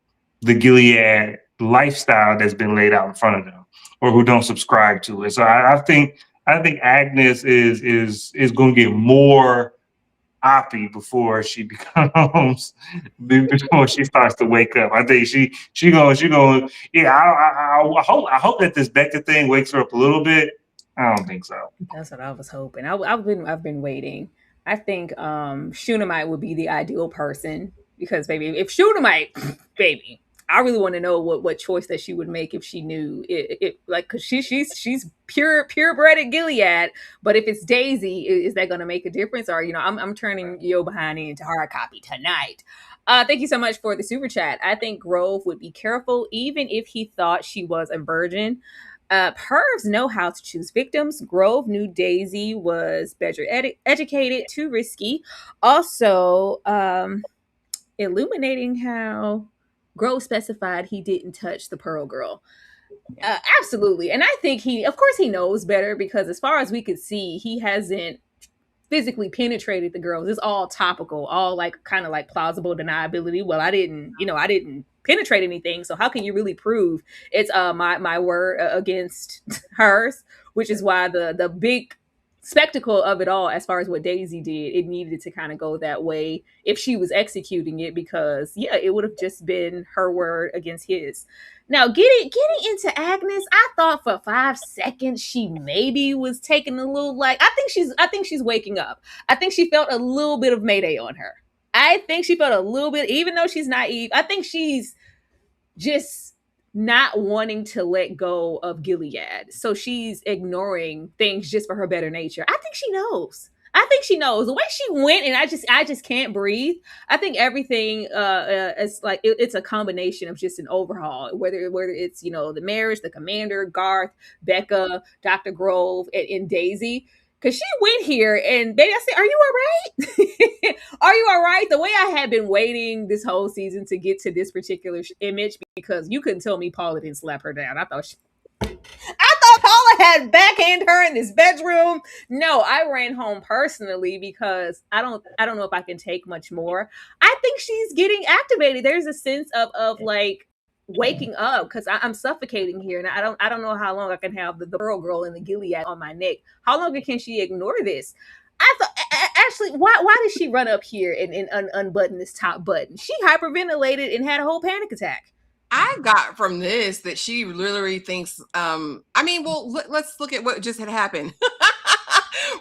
the Gilead lifestyle that's been laid out in front of them, or who don't subscribe to it. So I think Agnes is going to get more oppy before she becomes before she starts to wake up. I think she going yeah. I hope that this Becca thing wakes her up a little bit. I don't think so. That's what I was hoping. I've been waiting. I think Shunammite would be the ideal person because baby, if Shunammite, baby, I really want to know what choice that she would make if she knew it like because she's purebred at Gilead. But if it's Daisy, is that going to make a difference? Or I'm turning Yo Bahani into hard copy tonight. Thank you so much for the super chat. I think Grove would be careful even if he thought she was a virgin. Pervs know how to choose victims. Grove knew Daisy was better educated, too risky. Also, illuminating how Grove specified he didn't touch the Pearl Girl. Absolutely. And I think of course, he knows better because as far as we could see, he hasn't physically penetrated the girls. It's all topical, all like kind of like plausible deniability. Well, I didn't penetrate anything. So how can you really prove it's my word against hers? Which is why the big spectacle of it all, as far as what Daisy did, it needed to kind of go that way if she was executing it, because yeah, it would have just been her word against his. Now, getting into Agnes, I thought for 5 seconds she maybe was taking a little, like, I think she's waking up. I think she felt a little bit of Mayday on her. I think she felt a little bit, even though she's naive. I think she's just not wanting to let go of Gilead. So she's ignoring things just for her better nature. I think she knows. I think she knows the way she went, and I just can't breathe. I think everything is like it's a combination of just an overhaul. Whether it's the marriage, the commander, Garth, Becca, Dr. Grove, and Daisy. Cause she went here and baby, I said, "Are you all right? Are you all right?" The way I had been waiting this whole season to get to this particular image, because you couldn't tell me Paula didn't slap her down. I thought Paula had backhanded her in this bedroom. No, I ran home personally because I don't know if I can take much more. I think she's getting activated. There's a sense of like waking up because I'm suffocating here, and I don't know how long I can have the Pearl Girl and the Gilead on my neck. How long can she ignore this? I thought actually, why did she run up here and unbutton this top button? She hyperventilated and had a whole panic attack. I got from this that she literally thinks, I mean, well, let's look at what just had happened.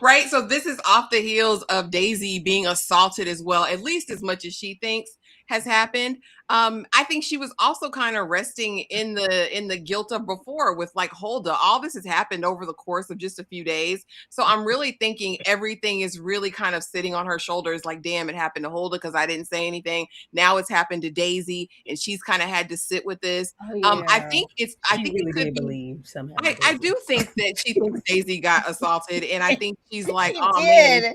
Right? So this is off the heels of Daisy being assaulted as well, at least as much as she thinks has happened. I think she was also kind of resting in the guilt of before with like Hulda. All this has happened over the course of just a few days. So I'm really thinking everything is really kind of sitting on her shoulders like, damn, it happened to Hulda because I didn't say anything. Now it's happened to Daisy and she's kind of had to sit with this. Oh yeah, I she think really it could did be believe somehow. I do think that she thinks Daisy got assaulted, and I think she's like, She "Oh man, did.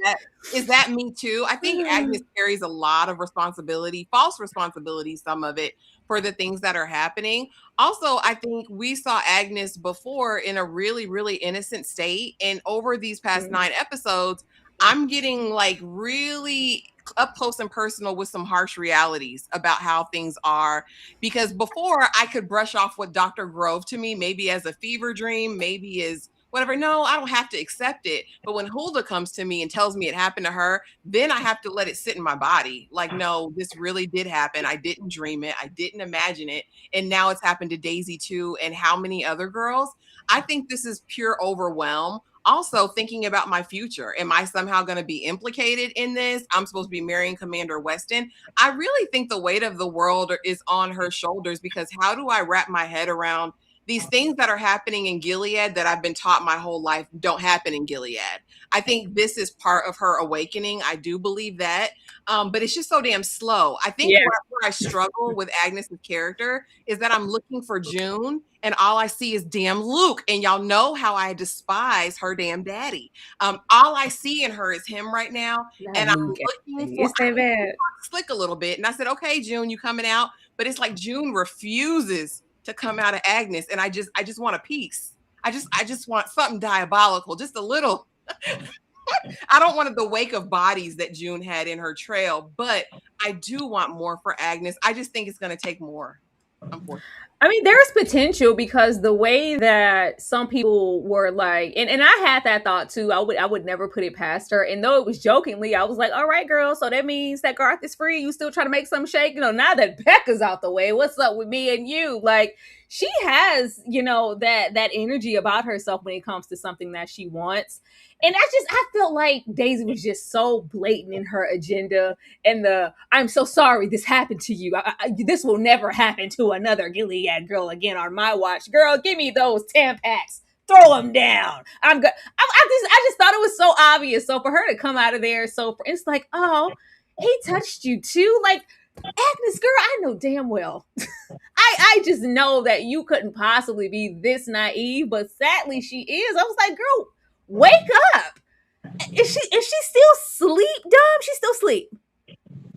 is that me too?" I think Agnes carries a lot of responsibility, false responsibility, some of it for the things that are happening. Also, I think we saw Agnes before in a really, really innocent state, and over these past 9 episodes, I'm getting like really up close and personal with some harsh realities about how things are, because before I could brush off what Dr. Grove to me maybe as a fever dream, maybe as whatever. No, I don't have to accept it. But when Hulda comes to me and tells me it happened to her, then I have to let it sit in my body. Like, no, this really did happen. I didn't dream it. I didn't imagine it. And now it's happened to Daisy too, and how many other girls. I think this is pure overwhelm. Also thinking about my future. Am I somehow going to be implicated in this? I'm supposed to be marrying Commander Weston. I really think the weight of the world is on her shoulders, because how do I wrap my head around these things that are happening in Gilead that I've been taught my whole life don't happen in Gilead? I think this is part of her awakening. I do believe that. But it's just so damn slow. I think where I struggle with Agnes's character is that I'm looking for June and all I see is damn Luke. And y'all know how I despise her damn daddy. All I see in her is him right now. And I'm looking for Slick a little bit. And I said, okay, June, you coming out. But it's like June refuses to come out of Agnes. And I just want a piece. I just want something diabolical, just a little. I don't want the wake of bodies that June had in her trail, but I do want more for Agnes. I just think it's going to take more, unfortunately. I mean, there's potential because the way that some people were like, and I had that thought too. I would never put it past her. And though it was jokingly, I was like, all right, girl, so that means that Garth is free. You still trying to make some shake? Now that Becca's out the way, what's up with me and you? Like, she has, that energy about herself when it comes to something that she wants. And I felt like Daisy was just so blatant in her agenda, and I'm so sorry this happened to you. This will never happen to another Gilead girl again on my watch. Girl, give me those Tampax. Throw them down. I'm good. I just thought it was so obvious. So for her to come out of there, it's like, oh, he touched you too. Like, Agnes, girl, I know damn well. I just know that you couldn't possibly be this naive, but sadly she is. I was like, girl, wake up. Is she still sleep, dumb? She's still asleep.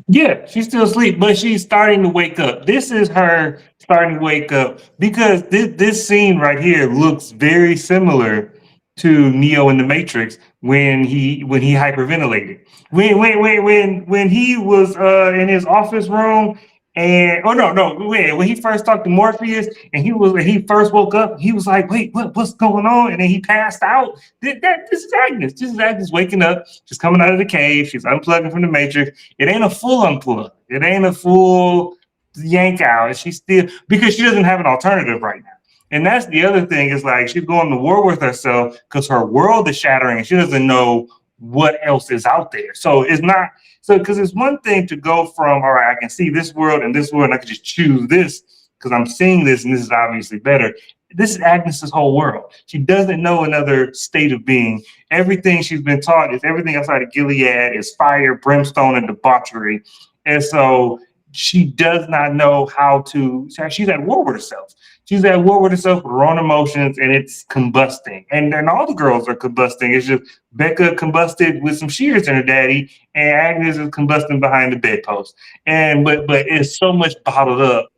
Yeah, she's still asleep, but she's starting to wake up. This is her starting to wake up because this scene right here looks very similar to Neo in the Matrix when he hyperventilated. When he was in his office room and oh no when he first talked to Morpheus and he first woke up, he was like, wait, what's going on? And then he passed out. This is Agnes. This is Agnes waking up. She's coming out of the cave. She's unplugging from the Matrix. It ain't a full unplug. It ain't a full yank out. She's still because she doesn't have an alternative right now. And that's the other thing is like she's going to war with herself because her world is shattering and she doesn't know what else is out there. So it's not so because it's one thing to go from all right, I can see this world and this world, and I can just choose this because I'm seeing this and this is obviously better. This is Agnes's whole world. She doesn't know another state of being. Everything she's been taught is everything outside of Gilead is fire, brimstone, and debauchery. And so she does not know how to. She's at war with herself. She's at war with herself with her own emotions, and it's combusting. And then all the girls are combusting. It's just Becca combusted with some shears in her daddy, and Agnes is combusting behind the bedpost. And but it's so much bottled up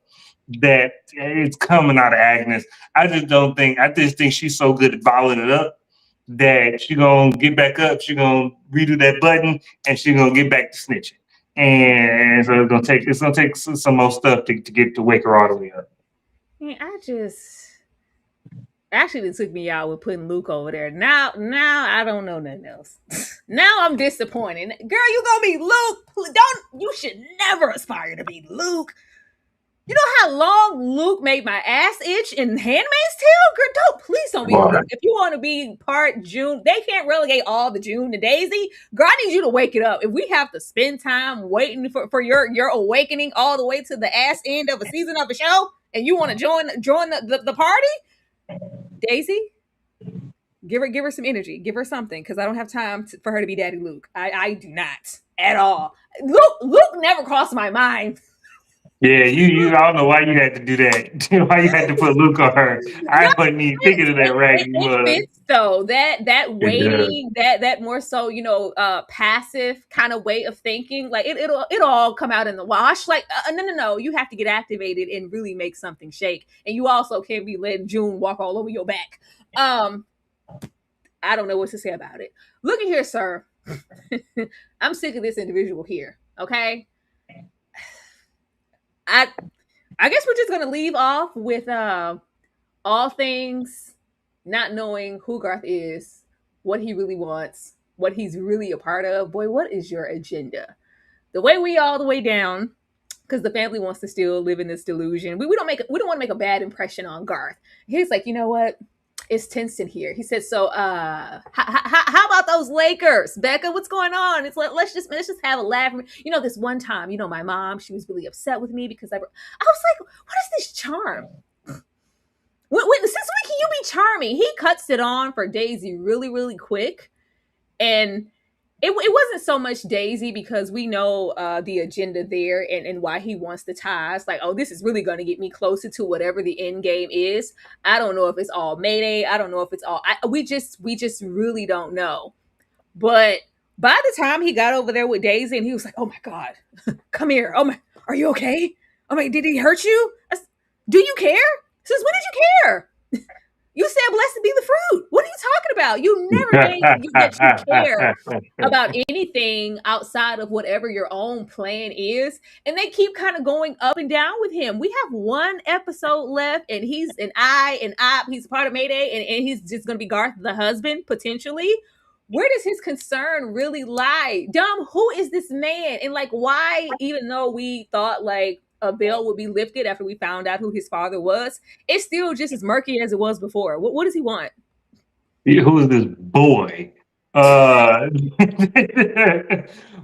that it's coming out of Agnes. I just think she's so good at bottling it up that she gonna get back up, she gonna redo that button, and she gonna get back to snitching. And so it's gonna take some more stuff to get to wake her all the way up. Yeah, actually it took me out with putting Luke over there. Now I don't know nothing else. Now I'm disappointed. Girl, you gonna be Luke. You should never aspire to be Luke. You know how long Luke made my ass itch in Handmaid's Tale? Girl, please don't be Luke. If you want to be part June, they can't relegate all the June to Daisy. Girl, I need you to wake it up. If we have to spend time waiting for your awakening all the way to the ass end of a season of a show, and you want to join the party, Daisy, give her some energy. Give her something, because I don't have time for her to be Daddy Luke. I do not at all. Luke never crossed my mind. Yeah, you. I don't know why you had to do that. Why you had to put Luke on her? I wasn't even thinking of that. Right? It fits though. That waiting, that more so, passive kind of way of thinking. Like it'll all come out in the wash. Like no. You have to get activated and really make something shake. And you also can't be letting June walk all over your back. I don't know what to say about it. Look at here, sir. I'm sick of this individual here. Okay. I guess we're just gonna leave off with all things not knowing who Garth is, what he really wants, what he's really a part of. Boy, what is your agenda? The way all the way down, because the family wants to still live in this delusion. We don't want to make a bad impression on Garth. He's like, you know what? It's tense in here. He said, so how about those Lakers, Becca? What's going on? It's like let's just have a laugh. This one time, my mom, she was really upset with me because I was like, what is this charm? Since when can you be charming? He cuts it on for Daisy really, really quick, and it wasn't so much Daisy because we know the agenda there and why he wants the ties. Like, oh, this is really going to get me closer to whatever the end game is. I don't know if it's all Mayday. I don't know if it's all. We just really don't know. But by the time he got over there with Daisy, and he was like, "Oh my God, come here! Oh my, are you okay? Oh my, did he hurt you? Do you care? Since when did you care?" You said blessed be the fruit. What are you talking about? You never made that you care about anything outside of whatever your own plan is. And they keep kind of going up and down with him. We have one episode left, and he's he's a part of Mayday, and he's just going to be Garth, the husband, potentially. Where does his concern really lie? Dumb, who is this man? And like, why, even though we thought like a veil would be lifted after we found out who his father was, it's still just as murky as it was before. What does he want? Who is this boy? Well,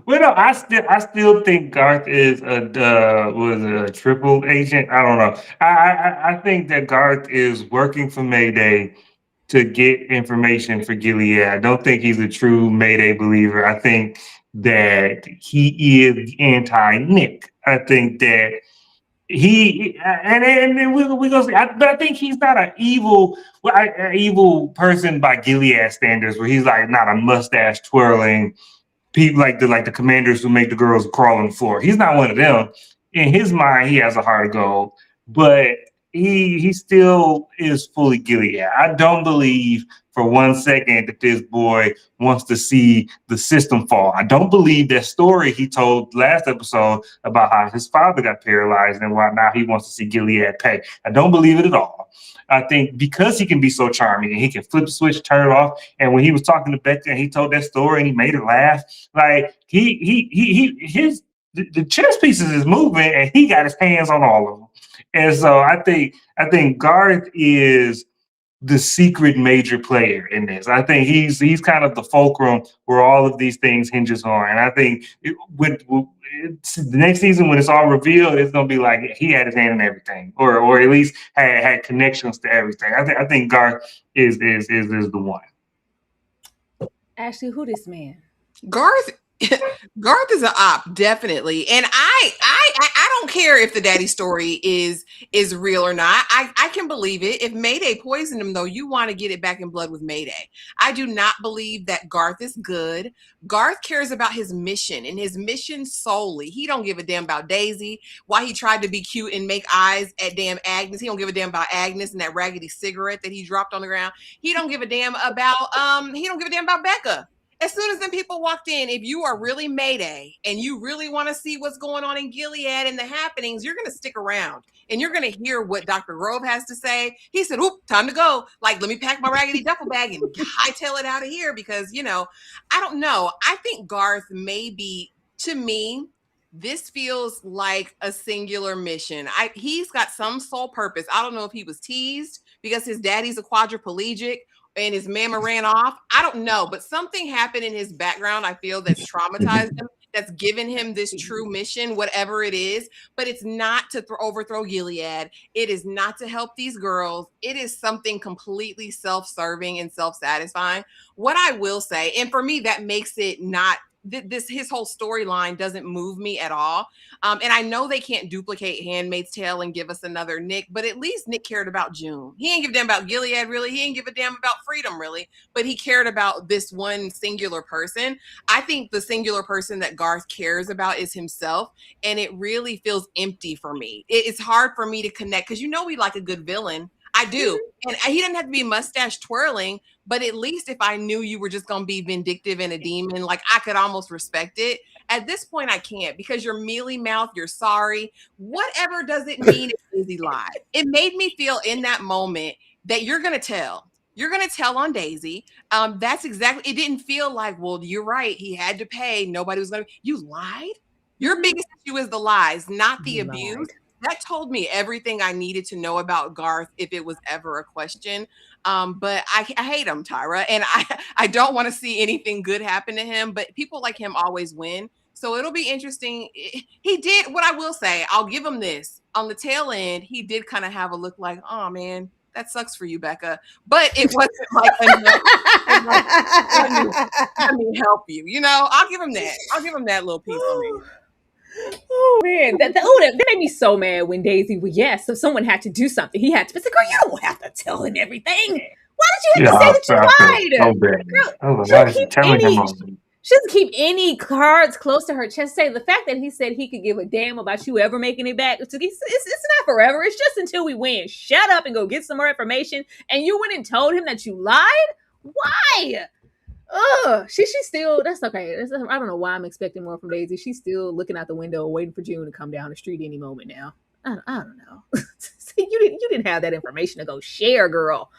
no, I still think Garth is was a triple agent. I don't know. I think that Garth is working for Mayday to get information for Gilead. I don't think he's a true Mayday believer. I think that he is anti-Nick. I think that he and we go see, but I think he's not an evil person by Gilead standards, where he's like not a mustache twirling people like the commanders who make the girls crawl on the floor. He's not one of them. In his mind, he has a heart of gold, but he still is fully Gilead. I don't believe for 1 second that this boy wants to see the system fall. I don't believe that story he told last episode about how his father got paralyzed and why now he wants to see Gilead pay. I don't believe it at all. I think because he can be so charming and he can flip the switch, turn it off. And when he was talking to Becca and he told that story and he made her laugh, like the chess pieces is moving and he got his hands on all of them. And so I think Garth is the secret major player in this. I think he's kind of the fulcrum where all of these things hinges on. And I think the next season when it's all revealed, it's gonna be like he had his hand in everything, or at least had connections to everything. I think Garth is the one. Ashley, who this man? Garth is an op, definitely. And I don't care if the daddy story is real or not. I can believe it. If Mayday poisoned him, though, you want to get it back in blood with Mayday. I do not believe that Garth is good. Garth cares about his mission and his mission solely. He don't give a damn about Daisy. Why he tried to be cute and make eyes at damn Agnes. He don't give a damn about Agnes and that raggedy cigarette that he dropped on the ground. He don't give a damn about Becca. As soon as them people walked in, if you are really Mayday and you really want to see what's going on in Gilead and the happenings, you're going to stick around and you're going to hear what Dr. Grove has to say. He said, oop, time to go. Like, let me pack my raggedy duffel bag and hightail it out of here because, I don't know. I think Garth maybe, to me, this feels like a singular mission. He's got some sole purpose. I don't know if he was teased because his daddy's a quadriplegic and his mama ran off. I don't know, but something happened in his background, I feel, that's traumatized him, that's given him this true mission, whatever it is. But it's not to overthrow Gilead. It is not to help these girls. It is something completely self-serving and self-satisfying. What I will say, and for me, that makes it not, his whole storyline doesn't move me at all. And I know they can't duplicate Handmaid's Tale and give us another Nick, but at least Nick cared about June. He ain't give a damn about Gilead, really. He ain't give a damn about freedom, really. But he cared about this one singular person. I think the singular person that Garth cares about is himself. And it really feels empty for me. It's hard for me to connect because we like a good villain. I do. And he didn't have to be mustache twirling, but at least if I knew you were just going to be vindictive and a demon, like I could almost respect it. At this point, I can't because you're mealy mouth, you're sorry. Whatever does it mean if Daisy lied? It made me feel in that moment that you're going to tell. You're going to tell on Daisy. That's exactly, it didn't feel like, well, you're right. He had to pay. Nobody was going to, you lied? Your biggest issue is the lies, not the abuse. That told me everything I needed to know about Garth if it was ever a question. But I hate him, Tyra. And I don't want to see anything good happen to him. But people like him always win. So it'll be interesting. He did, what I will say, I'll give him this. On the tail end, he did kind of have a look like, oh, man, that sucks for you, Becca. But it wasn't like let me help you. I'll give him that. I'll give him that little piece of me. Oh man, that made me so mad when Daisy so someone had to do something. He had to. But girl, you don't have to tell him everything. Why did you have to say that you lied? Girl, she doesn't keep any cards close to her chest. Say the fact that he said he could give a damn about you ever making it back. It's not forever. It's just until we win. Shut up and go get some more information. And you went and told him that you lied? Why? She's still, that's okay. I don't know why I'm expecting more from Daisy. She's still looking out the window waiting for June to come down the street any moment now. I don't know. you didn't have that information to go share, girl.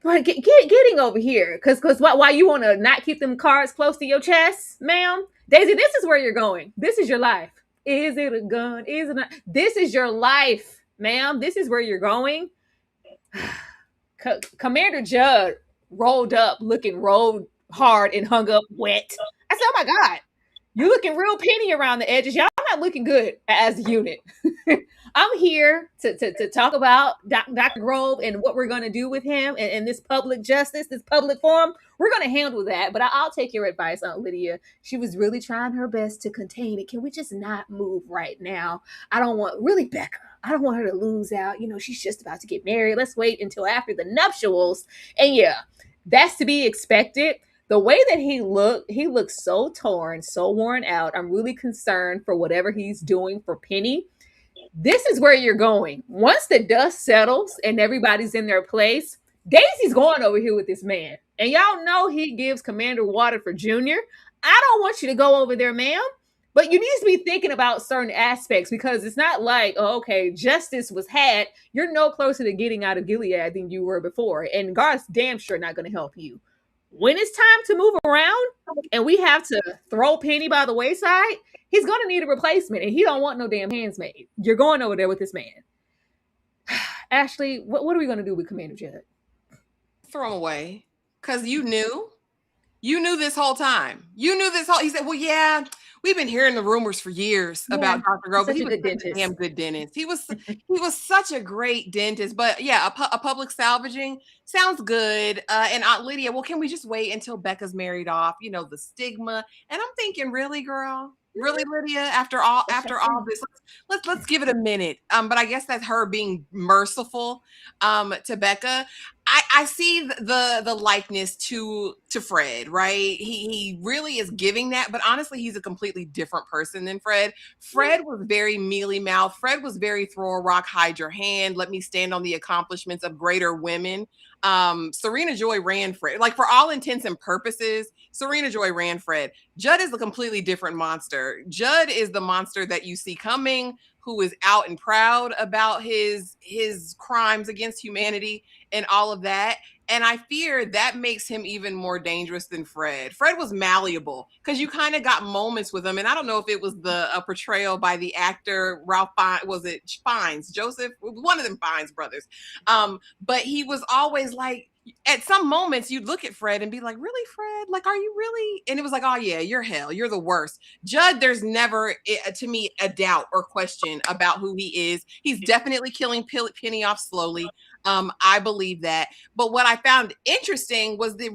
But getting over here, because why you want to not keep them cards close to your chest, ma'am? Daisy, this is where you're going. This is your life. Is it a gun? Is it not? This is your life, ma'am. This is where you're going. Commander Judd rolled up looking hard and hung up wet. I said, oh my God, you looking real penny around the edges. Y'all not looking good as a unit. I'm here to talk about Dr. Grove and what we're going to do with him and this public justice, this public forum. We're going to handle that, but I'll take your advice, Aunt Lydia. She was really trying her best to contain it. Can we just not move right now? I don't want Becca. I don't want her to lose out. She's just about to get married. Let's wait until after the nuptials. And yeah, that's to be expected. The way that he looks so torn, so worn out. I'm really concerned for whatever he's doing for Penny. This is where you're going. Once the dust settles and everybody's in their place, Daisy's going over here with this man. And y'all know he gives Commander Waterford Jr. I don't want you to go over there, ma'am. But you need to be thinking about certain aspects because it's not like, oh, okay, justice was had. You're no closer to getting out of Gilead than you were before. And Garth's damn sure not going to help you. When it's time to move around and we have to throw Penny by the wayside, he's going to need a replacement, and he don't want no damn handsmaid. You're going over there with this man. Ashley, what are we going to do with Commander Judd? Throw him away. Because you knew. You knew this whole time. You knew this whole... He said, well, yeah, we've been hearing the rumors for years about Dr. Grove, but he was such a damn good dentist. He was such a great dentist. But yeah, a public salvaging sounds good. And Aunt Lydia, well, can we just wait until Becca's married off? You know, the stigma. And I'm thinking, really, girl? Really, Lydia? After all this, let's give it a minute. But I guess that's her being merciful to Becca. I see the likeness to Fred, right? He really is giving that, but honestly, he's a completely different person than Fred. Fred was very mealy mouth. Fred was very throw a rock, hide your hand. Let me stand on the accomplishments of greater women. Serena Joy ran Fred. Like, for all intents and purposes, Serena Joy ran Fred. Judd is a completely different monster. Judd is the monster that you see coming, who is out and proud about his crimes against humanity and all of that. And I fear that makes him even more dangerous than Fred. Fred was malleable because you kind of got moments with him. And I don't know if it was a portrayal by the actor, Ralph Fiennes, was it Fiennes, Joseph? One of them Fiennes brothers. But he was always like, at some moments you'd look at Fred and be like, really, Fred? Like, are you really? And it was like, oh yeah, you're hell. You're the worst. Judd, there's never, to me, a doubt or question about who he is. He's definitely killing Penny off slowly. I believe that. But what I found interesting was the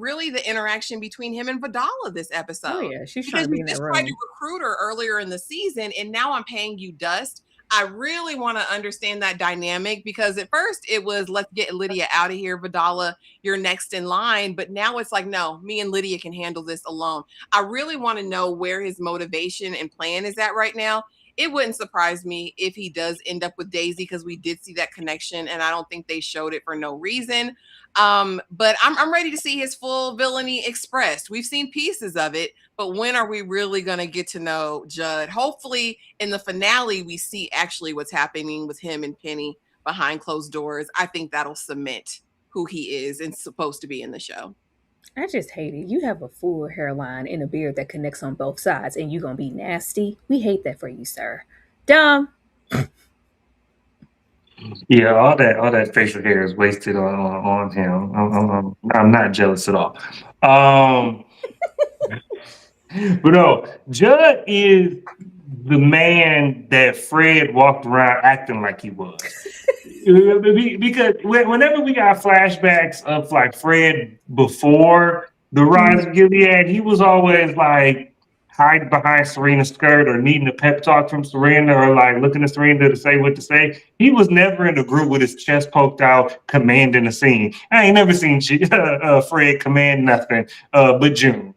interaction between him and Vidala this episode. Oh yeah, she's trying to be in that room. Tried to recruit her earlier in the season, and now I'm paying you dust. I really want to understand that dynamic because at first it was, let's get Lydia out of here, Vidala, you're next in line. But now it's like, no, me and Lydia can handle this alone. I really want to know where his motivation and plan is at right now. It wouldn't surprise me if he does end up with Daisy because we did see that connection and I don't think they showed it for no reason. But I'm ready to see his full villainy expressed. We've seen pieces of it, but when are we really going to get to know Judd? Hopefully in the finale, we see actually what's happening with him and Penny behind closed doors. I think that'll cement who he is and supposed to be in the show. I just hate it. You have a full hairline and a beard that connects on both sides, and you're going to be nasty. We hate that for you, sir. Dumb. Yeah, all that facial hair is wasted on him. I'm not jealous at all. But no, Judd is the man that Fred walked around acting like he was. Because whenever we got flashbacks of like Fred before the rise of Gilead, he was always like hiding behind Serena's skirt or needing a pep talk from Serena or like looking at Serena to say what to say. He was never in the group with his chest poked out, commanding a scene. I ain't never seen Fred command nothing but June.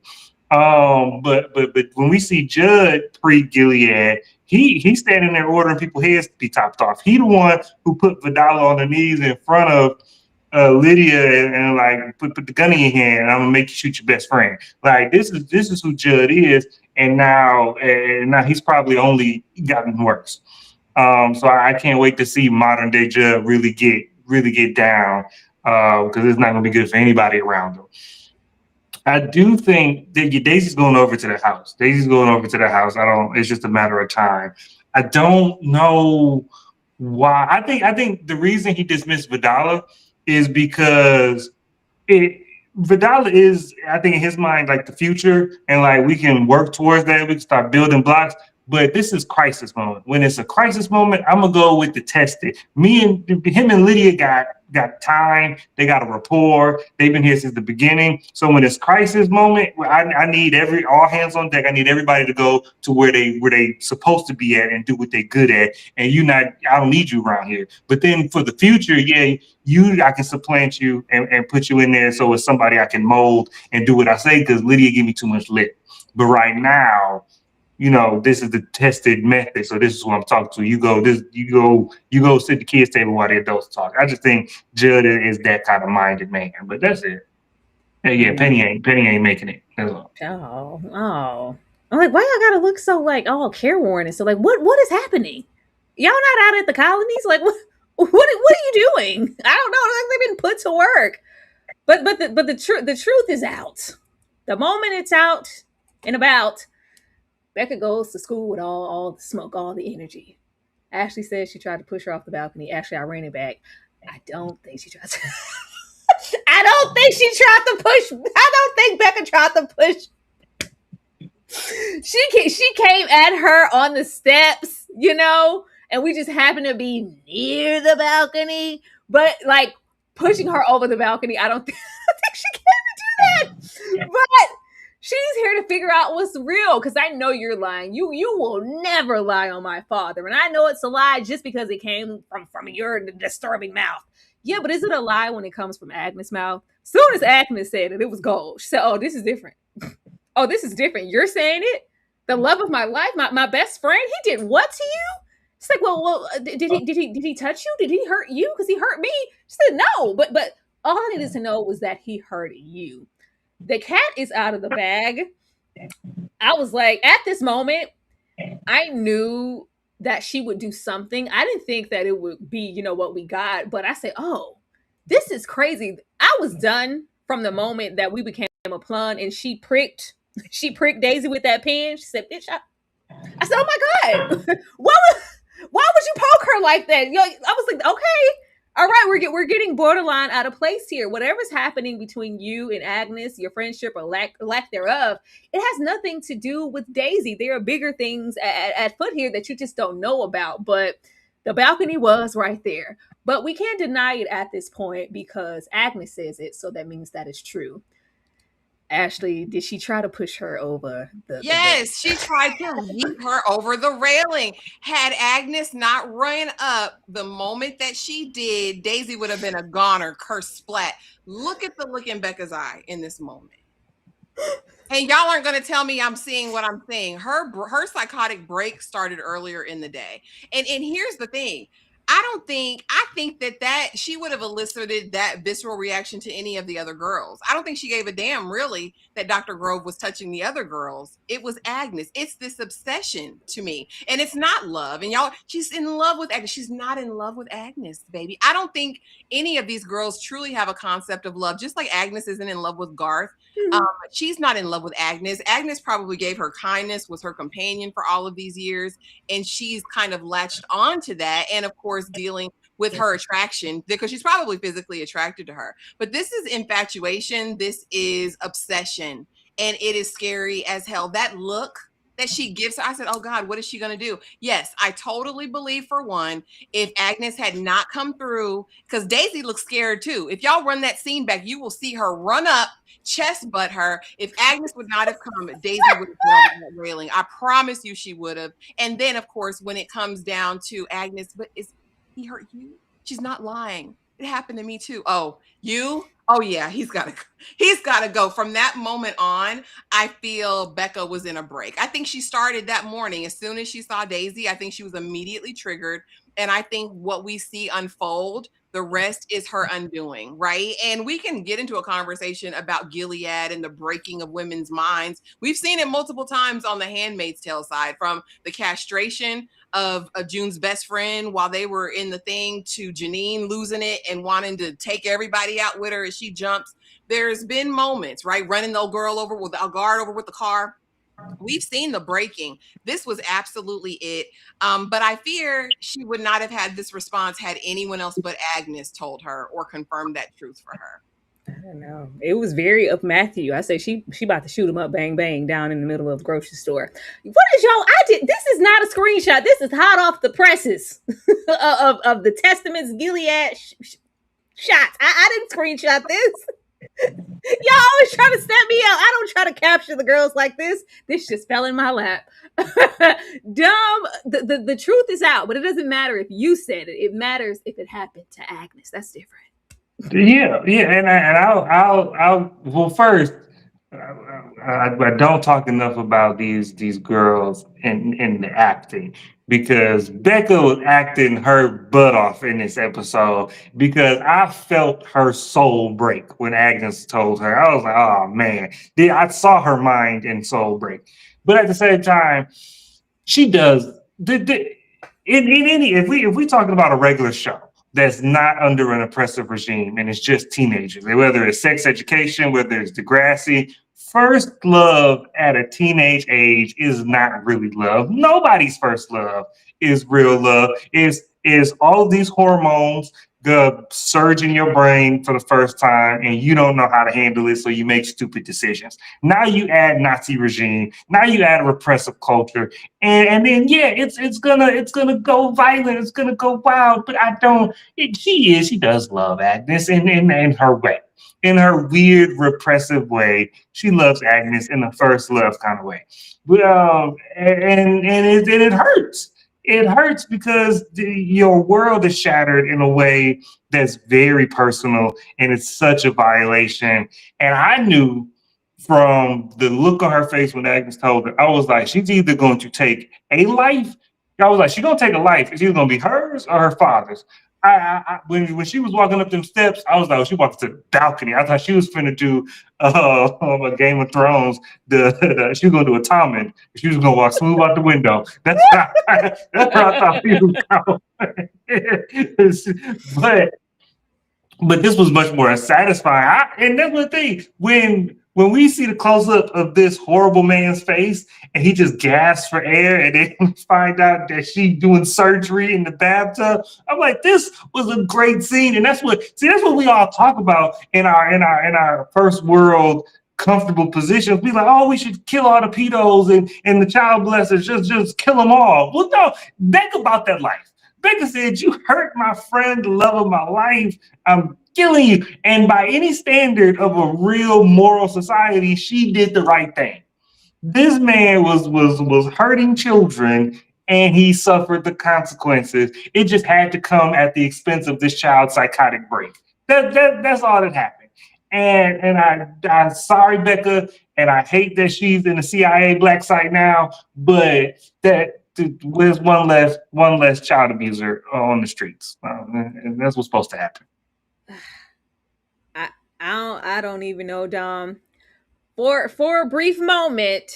But when we see Judd pre-Gilead, he's standing there ordering people's heads to be chopped off. He the one who put Vidala on the knees in front of Lydia and like put the gun in your hand. And I'm gonna make you shoot your best friend. Like this is who Judd is, and now he's probably only gotten worse. So I can't wait to see modern day Judd really get down because it's not gonna be good for anybody around him. I do think that Daisy's going over to the house. It's just a matter of time. I don't know why. I think the reason he dismissed Vidala is because Vidala is, I think in his mind, like the future, and like we can work towards that. We can start building blocks. But this is crisis moment. When it's a crisis moment, I'm gonna go with the tested. Him and Lydia got got time, they got a rapport, they've been here since the beginning. So when it's crisis moment, I need all hands on deck. I need everybody to go to where they supposed to be at and do what they're good at. And I don't need you around here. But then for the future, yeah, I can supplant you and put you in there so it's somebody I can mold and do what I say, because Lydia give me too much lip. But right now, this is the tested method. So this is what I'm talking to. You go sit at the kids' table while the adults talk. I just think Judd is that kind of minded man. But that's it. Yeah, Penny ain't making it. That's all. Oh. I'm like, why y'all gotta look so like all careworn and so like what is happening? Y'all not out at the colonies? Like what are you doing? I don't know. Like they've been put to work. But the truth is out. The moment it's out and about, Becca goes to school with all the smoke, all the energy. Ashley says she tried to push her off the balcony. Actually, I ran it back. I don't think she tried to. I don't think she tried to push. I don't think Becca tried to push. She came at her on the steps, and we just happened to be near the balcony. But like pushing her over the balcony, I don't think she can do that. But she's here to figure out what's real, because I know you're lying. You will never lie on my father. And I know it's a lie just because it came from your disturbing mouth. Yeah, but is it a lie when it comes from Agnes' mouth? Soon as Agnes said it, it was gold. She said, oh, this is different. Oh, this is different. You're saying it? The love of my life, my best friend, he did what to you? It's like, well, did he touch you? Did he hurt you? Because he hurt me. She said, no, but all I needed to know was that he hurt you. The cat is out of the bag. I was like, at this moment, I knew that she would do something. I didn't think that it would be, what we got. But I said, oh, this is crazy. I was done from the moment that we became a plum and she pricked Daisy with that pen. She said, bitch, I said, oh my God. why would you poke her like that? I was like, okay. All right, we're getting borderline out of place here. Whatever's happening between you and Agnes, your friendship or lack thereof, it has nothing to do with Daisy. There are bigger things at foot here that you just don't know about. But the balcony was right there. But we can't deny it at this point because Agnes says it, so that means that it's true. Ashley, did she try to push her over Yes, she tried to leap her over the railing. Had Agnes not run up the moment that she did, Daisy would have been a goner, curse splat. Look at the look in Becca's eye in this moment. And y'all aren't going to tell me I'm seeing what I'm seeing. Her psychotic break started earlier in the day. And here's the thing. I think that she would have elicited that visceral reaction to any of the other girls. I don't think she gave a damn really that Dr. Grove was touching the other girls. It was Agnes. It's this obsession to me. And it's not love. And y'all, she's in love with Agnes. She's not in love with Agnes, baby. I don't think any of these girls truly have a concept of love, just like Agnes isn't in love with Garth. She's not in love with Agnes. Agnes probably gave her kindness, was her companion for all of these years. And she's kind of latched on to that. And of course, dealing with her attraction because she's probably physically attracted to her. But this is infatuation. This is obsession. And it is scary as hell. That look that she gives her, I said, oh God, what is she going to do? Yes, I totally believe, for one, if Agnes had not come through, because Daisy looks scared too. If y'all run that scene back, you will see her run up, chest butt her. If Agnes would not have come, Daisy would have been over that railing. I promise you she would have. And then, of course, when it comes down to Agnes, but he hurt you? She's not lying. It happened to me too. Oh, you? Oh yeah, he's got to go. From that moment on, I feel Becca was in a break. I think she started that morning. As soon as she saw Daisy, I think she was immediately triggered. And I think what we see unfold, the rest is her undoing, right? And we can get into a conversation about Gilead and the breaking of women's minds. We've seen it multiple times on the Handmaid's Tale side, from the castration of June's best friend while they were in the thing to Janine losing it and wanting to take everybody out with her as she jumps. There's been moments, right? Running the girl over with a guard over with the car. We've seen the breaking. This was absolutely it. But I fear she would not have had this response had anyone else but Agnes told her or confirmed that truth for her. I don't know. It was very of Matthew. I say she about to shoot him up, bang bang, down in the middle of the grocery store. What is y'all? This is not a screenshot. This is hot off the presses of the Testaments, Gilead. Shots. I didn't screenshot this. Y'all always try to step me out. I don't try to capture the girls like this. This just fell in my lap. Dumb. The truth is out, but it doesn't matter if you said it. It matters if it happened to Agnes. That's different. Yeah, yeah, and well, first, I don't talk enough about these girls in the acting because Becca was acting her butt off in this episode because I felt her soul break when Agnes told her. I was like, oh man, I saw her mind and soul break, but at the same time, she does. In any if we talking about a regular show that's not under an oppressive regime and it's just teenagers, whether it's sex education, whether it's Degrassi, first love at a teenage age is not really love. Nobody's first love is real love. Is all of these hormones the surge in your brain for the first time and you don't know how to handle it, so you make stupid decisions. Now you add Nazi regime, now you add a repressive culture, and then yeah, it's gonna go violent, it's gonna go wild. But I don't. She does love Agnes in her way, in her weird repressive way. She loves Agnes in the first love kind of way, but it hurts. It hurts because your world is shattered in a way that's very personal, and it's such a violation. And I knew from the look on her face when Agnes told her, I was like, she's either going to take a life. I was like, she's gonna take a life. It's either gonna be hers or her father's. When she was walking up them steps, I was like, oh, she walked to the balcony. I thought she was finna do a Game of Thrones. She was gonna do a Tommen. She was gonna walk smooth out the window. That's what I thought she was going. But this was much more satisfying. And that's the thing. When we see the close up of this horrible man's face and he just gasps for air and then we find out that she's doing surgery in the bathtub, I'm like, this was a great scene. And that's what we all talk about in our first world comfortable positions. Be like, oh, we should kill all the pedos and the child blessers, just kill them all. Well, no, think about that life. Becca said, you hurt my friend, the love of my life. I'm killing you. And by any standard of a real moral society, she did the right thing. This man was hurting children and he suffered the consequences. It just had to come at the expense of this child's psychotic break. That's all that happened. And I'm sorry, Becca, and I hate that she's in the CIA black site now, but there's one less child abuser on the streets, and that's what's supposed to happen. I don't even know, Dom. For a brief moment,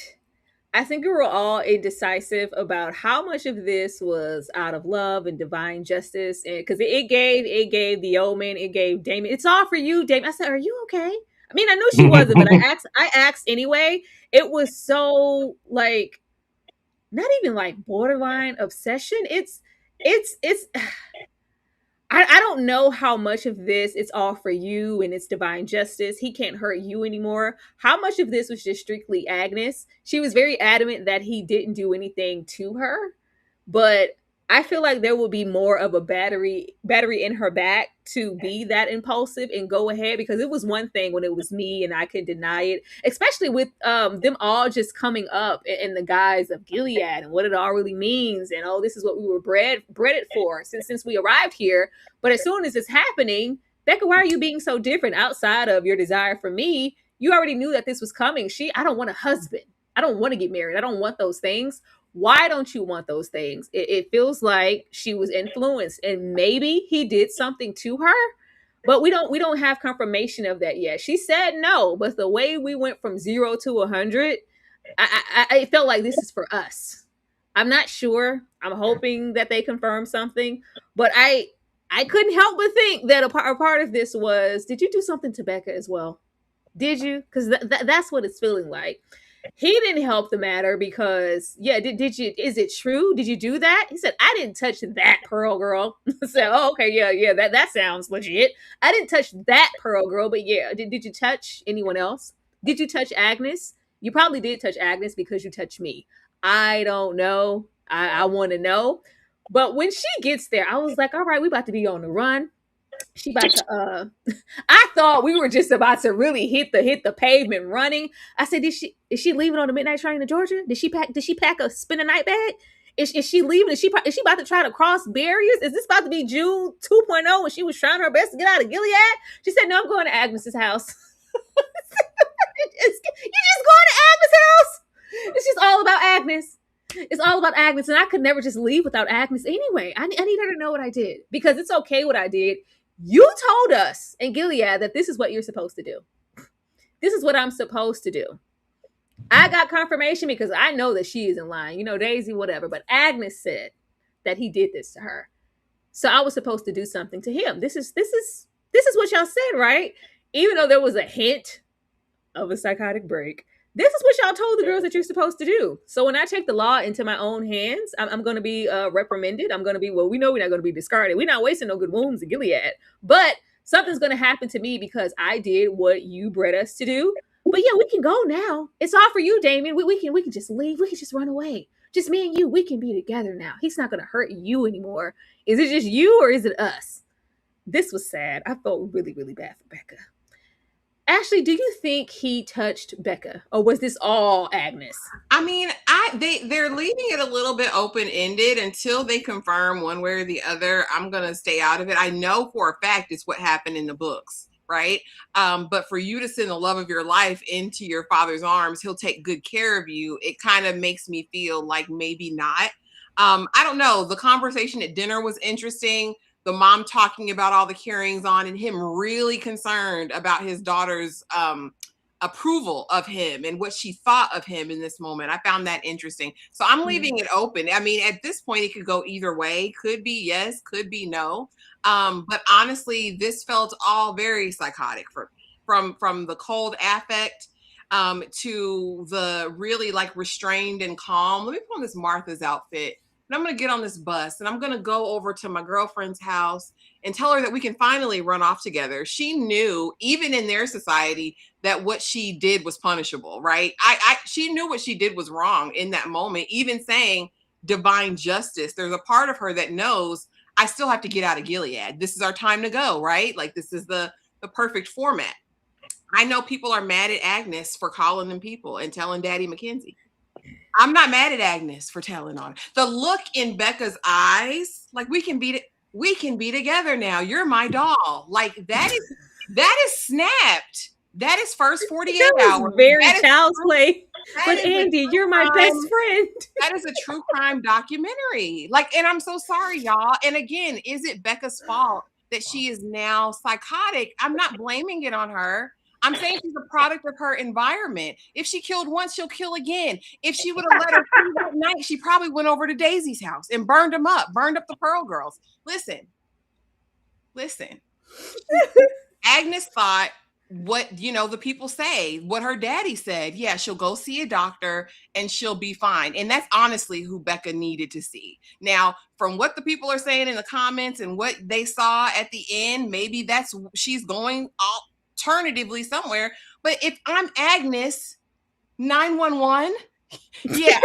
I think we were all indecisive about how much of this was out of love and divine justice, and because it gave the omen, it gave Damon. It's all for you, Damon. I said, "Are you okay?" I mean, I knew she wasn't, but I asked anyway. It was so like not even like borderline obsession. It's I don't know how much of this it's all for you and it's divine justice. He can't hurt you anymore. How much of this was just strictly Agnes? She was very adamant that he didn't do anything to her, but I feel like there will be more of a battery in her back to be that impulsive and go ahead, because it was one thing when it was me and I could deny it, especially with them all just coming up in the guise of Gilead and what it all really means, and oh, this is what we were breaded for since we arrived here. But as soon as it's happening, Becca, why are you being so different outside of your desire for me? You already knew that this was coming. I don't want a husband. I don't want to get married. I don't want those things. Why don't you want those things? It feels like she was influenced and maybe he did something to her, but we don't have confirmation of that yet. She said no, but the way we went from 0 to 100, I felt like this is for us. I'm not sure. I'm hoping that they confirm something, but I couldn't help but think that a part of this was, did you do something to Becca as well? Did you? Because that's what it's feeling like. He didn't help the matter because, yeah, did you, is it true? Did you do that? He said, I didn't touch that pearl girl. I said, oh, okay, yeah, that sounds legit. I didn't touch that pearl girl, but yeah, did you touch anyone else? Did you touch Agnes? You probably did touch Agnes because you touched me. I don't know. I want to know. But when she gets there, I was like, all right, we about to be on the run. She about to I thought we were just about to really hit the pavement running. I said, is she leaving on the midnight train to Georgia? Did she pack a spend a night bag? Is she leaving? Is she about to try to cross barriers? Is this about to be June 2.0 when she was trying her best to get out of Gilead? She said, no, I'm going to Agnes's house. You just going to Agnes' house? It's just all about Agnes. It's all about Agnes, and I could never just leave without Agnes anyway. I need her to know what I did, because it's okay what I did. You told us in Gilead that this is what you're supposed to do. This is what I'm supposed to do. I got confirmation because I know that she isn't lying. Daisy, whatever. But Agnes said that he did this to her. So I was supposed to do something to him. This is what y'all said, right? Even though there was a hint of a psychotic break, this is what y'all told the girls that you're supposed to do. So when I take the law into my own hands, I'm going to be reprimanded. I'm going to be, we know we're not going to be discarded. We're not wasting no good wounds in Gilead. But something's going to happen to me because I did what you bred us to do. But yeah, we can go now. It's all for you, Damien. We can just leave. We can just run away. Just me and you. We can be together now. He's not going to hurt you anymore. Is it just you or is it us? This was sad. I felt really, really bad for Becca. Ashley, do you think he touched Becca, or was this all Agnes? I mean, they're leaving it a little bit open-ended until they confirm one way or the other. I'm gonna stay out of it. I know for a fact it's what happened in the books, right? But for you to send the love of your life into your father's arms, he'll take good care of you. It kind of makes me feel like maybe not. I don't know. The conversation at dinner was interesting. The mom talking about all the carryings on and him really concerned about his daughter's approval of him and what she thought of him in this moment. I found that interesting. So I'm leaving it open. I mean, at this point, it could go either way. Could be yes, could be no. But honestly, this felt all very psychotic from the cold affect to the really like restrained and calm. Let me put on this Martha's outfit. And I'm going to get on this bus and I'm going to go over to my girlfriend's house and tell her that we can finally run off together. She knew, even in their society, that what she did was punishable, right? She knew what she did was wrong in that moment, even saying divine justice. There's a part of her that knows I still have to get out of Gilead. This is our time to go, right? Like this is the perfect format. I know people are mad at Agnes for calling them people and telling Daddy Mackenzie. I'm not mad at Agnes for telling on her. The look in Becca's eyes, like we can be together now. You're my doll. Like that is snapped. That is first 48 hours. Very child's play. But Andy, you're my best friend. That is a true crime documentary. Like, and I'm so sorry, y'all. And again, is it Becca's fault that she is now psychotic? I'm not blaming it on her. I'm saying she's a product of her environment. If she killed once, she'll kill again. If she would have let her free that night, she probably went over to Daisy's house and burned them up, burned up the Pearl Girls. Listen. Agnes thought what, the people say, what her daddy said. Yeah, she'll go see a doctor and she'll be fine. And that's honestly who Becca needed to see. Now, from what the people are saying in the comments and what they saw at the end, maybe she's going alternatively somewhere. But if I'm Agnes, 911, yeah.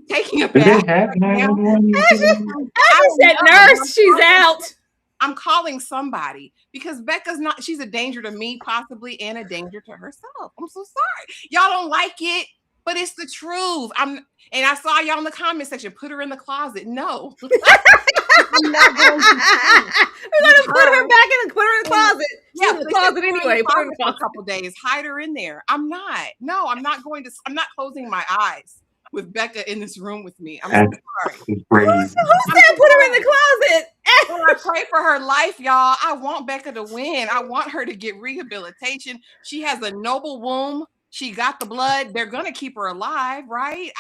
Taking a bath. Agnes said, nurse, she's out. I'm calling somebody because Becca's not, she's a danger to me possibly and a danger to herself. I'm so sorry. Y'all don't like it, but it's the truth. And I saw y'all in the comment section, put her in the closet. No. I'm not going to. We're going to put her in the closet. Yeah, in the closet anyway. Put her in the closet for a couple days. Hide her in there. I'm not. No, I'm not closing my eyes with Becca in this room with me. I'm so sorry. Who said put her in the closet? Well, I pray for her life, y'all. I want Becca to win. I want her to get rehabilitation. She has a noble womb. She got the blood. They're going to keep her alive, right?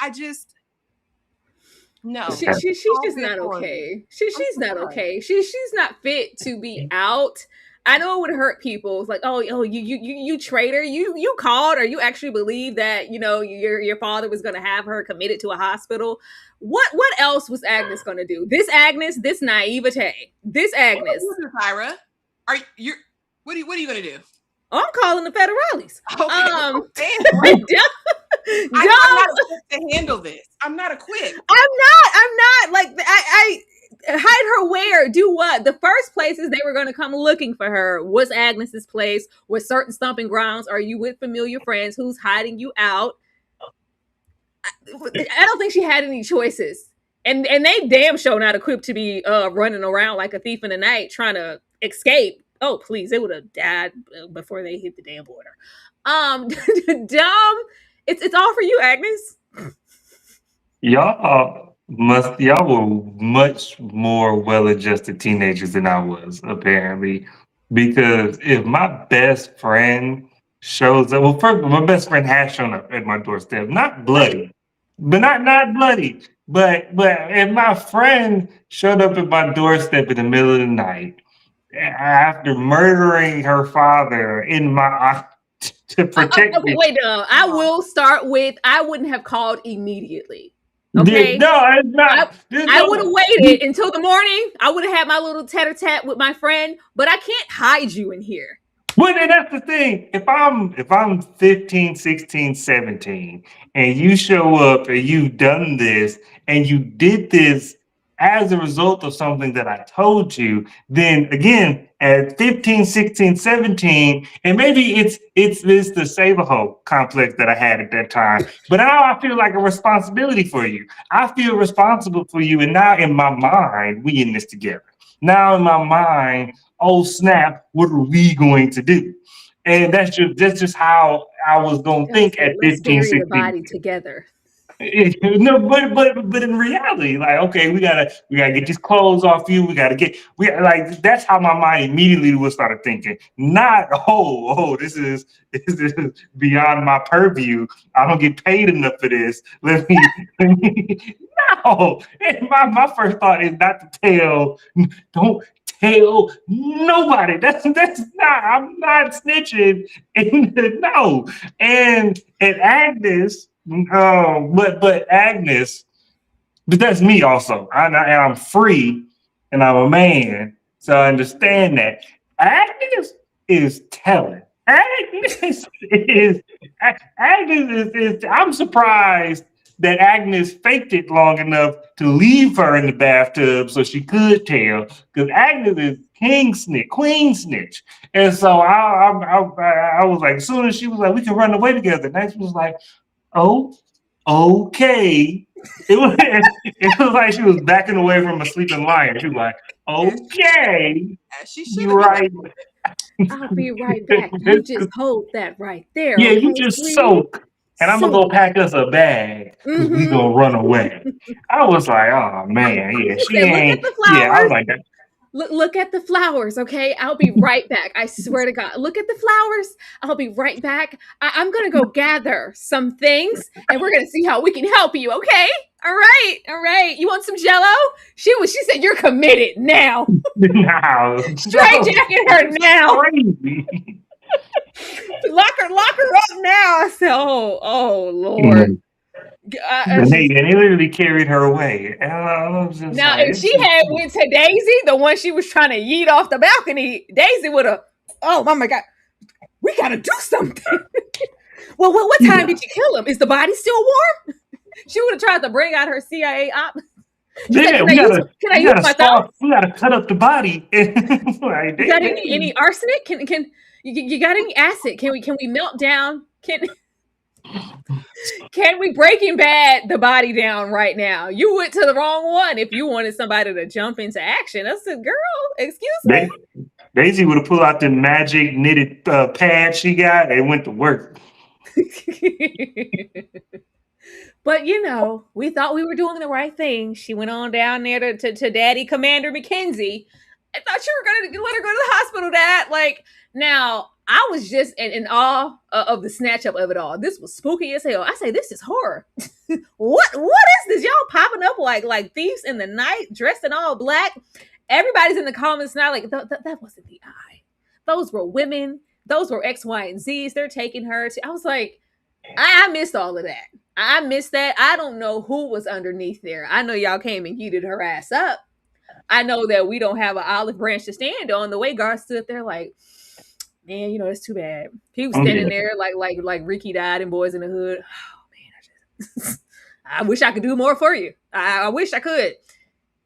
No. She's just not okay. She's not okay. She's not fit to be out. I know it would hurt people. It's like, oh, you traitor. You called, or you actually believe that, your father was going to have her committed to a hospital. What else was Agnes going to do? This Agnes, this naivete, this Agnes. Tyra, what are you going to do? Oh, I'm calling the federales. Okay. I'm not equipped to handle this. I'm not equipped. I'm not. Like, hide her where? Do what? The first places they were going to come looking for her was Agnes's place, was certain stomping grounds. Are you with familiar friends? Who's hiding you out? I don't think she had any choices. And they damn sure not equipped to be running around like a thief in the night trying to escape. Oh, please, they would have died before they hit the damn border. Dumb. It's all for you, Agnes. Y'all were much more well-adjusted teenagers than I was, apparently. Because if my best friend shows up, well, first, my best friend has shown up at my doorstep, not bloody, but not bloody. But if my friend showed up at my doorstep in the middle of the night after murdering her father in my to protect Okay, me. wait. I will start with I wouldn't have called immediately. No, Okay. it's not. I would have waited until the morning. I would have had my little tete-a-tete with my friend, but I can't hide you in here. Well, and that's the thing. If I'm 15, 16, 17, and you show up and you've done this and you did this as a result of something that I told you, then again, at 15, 16, 17, and maybe it's the save-a-hoe complex that I had at that time. But now I feel like a responsibility for you. I feel responsible for you, and now in my mind, we in this together. Now in my mind, oh snap, what are we going to do? And that's just how I was going to think at Let's 15, bury the 16. body together. No, but in reality, like, okay, we gotta get these clothes off you. We like that's how my mind immediately would start thinking. Not this is beyond my purview. I don't get paid enough for this. Let me no. And my first thought is not to tell. Don't tell nobody. That's not. I'm not snitching. No. And Agnes. But Agnes, but that's me also. I'm free and I'm a man, so I understand that. Agnes is telling. Agnes is I'm surprised that Agnes faked it long enough to leave her in the bathtub so she could tell, because Agnes is queen snitch. And so I was like, as soon as she was like, we can run away together, and Agnes was like, oh, okay. It was like she was backing away from a sleeping lion. She was like, okay, She should you're right. I'll be right back. You just hold that right there. Yeah, okay, you just sweetie? soak. And I'm gonna go pack us a bag because we gonna run away. I was like, oh man, yeah, she Said, ain't. look at the Yeah, I was flowers. like that. Look at the flowers, okay? I'll be right back. I swear to God. Look at the flowers. I'll be right back. I'm going to go gather some things and we're going to see how we can help you, okay? All right. You want some Jell-O? She said, you're committed now. No, Straight jacket her now. crazy. Lock her up now. I said, oh Lord. And they literally carried her away. And I was just Now, like, if she had went to Daisy, the one she was trying to yeet off the balcony, Daisy would have, oh my God, we got to do something. Well, what time did you kill him? Is the body still warm? She would have tried to bring out her CIA op. Yeah, we gotta cut up the body. Like, you got any arsenic? Can you got any acid? Can we melt down? Can we Breaking Bad the body down right now? You went to the wrong one if you wanted somebody to jump into action. I said, girl, excuse me. Daisy would have pulled out the magic knitted pad she got and went to work. But we thought we were doing the right thing. She went on down there to Daddy Commander McKenzie. I thought you were going to let her go to the hospital, Dad. Like, now, I was just in awe of the snatch up of it all. This was spooky as hell. I say, this is horror. What is this? Y'all popping up like thieves in the night, dressed in all black. Everybody's in the comments now like, that wasn't the eye. Those were women. Those were X, Y, and Z's. They're taking her to. I was like, I missed all of that. I missed that. I don't know who was underneath there. I know y'all came and heated her ass up. I know that we don't have an olive branch to stand on. The way Gar stood there like, man, it's too bad. He was standing there like Ricky died in Boys in the Hood. Oh man, I wish I could do more for you. I wish I could.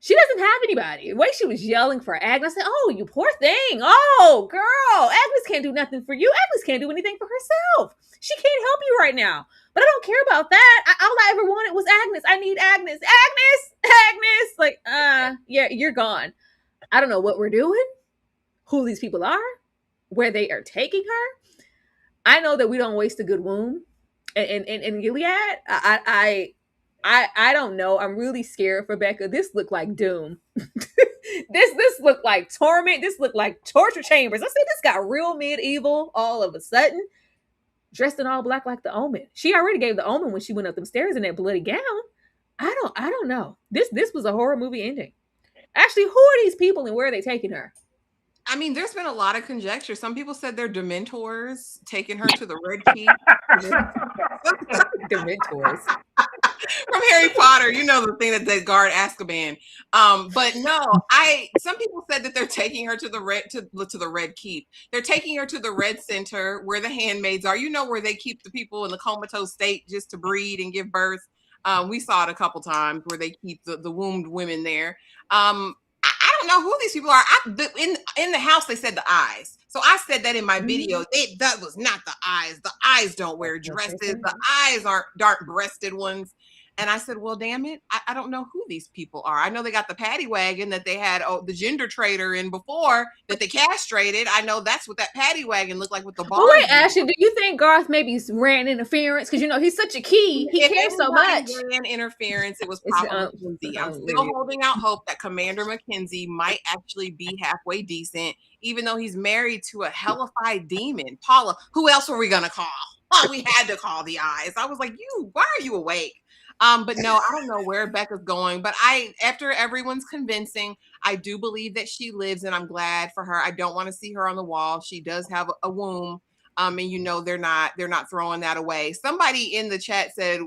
She doesn't have anybody. The way she was yelling for Agnes, I said, "Oh, you poor thing. Oh, girl, Agnes can't do nothing for you. Agnes can't do anything for herself. She can't help you right now. But I don't care about that. All I ever wanted was Agnes. I need Agnes. Agnes. Like, yeah, you're gone. I don't know what we're doing, who these people are, where they are taking her. I know that we don't waste a good womb. In Gilead, I don't know. I'm really scared for Becca. This looked like doom. This looked like torment. This looked like torture chambers. I said this got real medieval all of a sudden. Dressed in all black like the Omen. She already gave the Omen when she went up them stairs in that bloody gown. I don't know. This was a horror movie ending. Actually, who are these people and where are they taking her? I mean, there's been a lot of conjecture. Some people said they're Dementors taking her to the Red Keep. Dementors. From Harry Potter, you know, the thing that they guard Azkaban. But no, some people said that they're taking her to the Red Keep. They're taking her to the Red Center where the handmaids are. You know, where they keep the people in the comatose state just to breed and give birth. We saw it a couple times where they keep the wombed women there. I don't know who these people are. In the house, they said the eyes. So I said that in my video. That was not the eyes. The eyes don't wear dresses. The eyes aren't breasted ones. And I said, well, damn it. I don't know who these people are. I know they got the paddy wagon that they had the gender trader in before that they castrated. I know that's what that paddy wagon looked like with the bar. Oh, wait, Ashley, do you think Garth maybe ran interference? Because, you know, he's such a key. He cares so much. Ran interference. It was probably Mackenzie. I'm still holding out hope that Commander Mackenzie might actually be halfway decent, even though he's married to a hellified demon. Paula, who else were we going to call? Oh, we had to call the eyes. I was like, why are you awake? But no, I don't know where Becca's going. But after everyone's convincing, I do believe that she lives, and I'm glad for her. I don't want to see her on the wall. She does have a womb. And you know they're not throwing that away. Somebody in the chat said,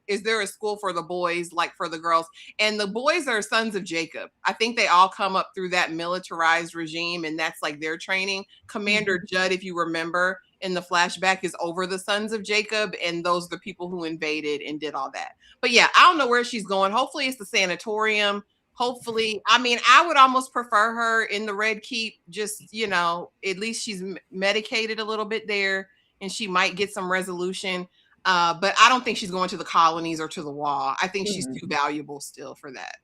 is there a school for the boys like for the girls? And the boys are sons of Jacob. I think they all come up through that militarized regime, and that's like their training. Commander Judd, if you remember in the flashback, is over the sons of Jacob, and those are the people who invaded and did all that. But yeah, I don't know where she's going. Hopefully it's the sanatorium. Hopefully, I mean, I would almost prefer her in the Red Keep. Just, you know, at least she's medicated a little bit there and she might get some resolution. But I don't think she's going to the colonies or to the wall. I think she's too valuable still for that.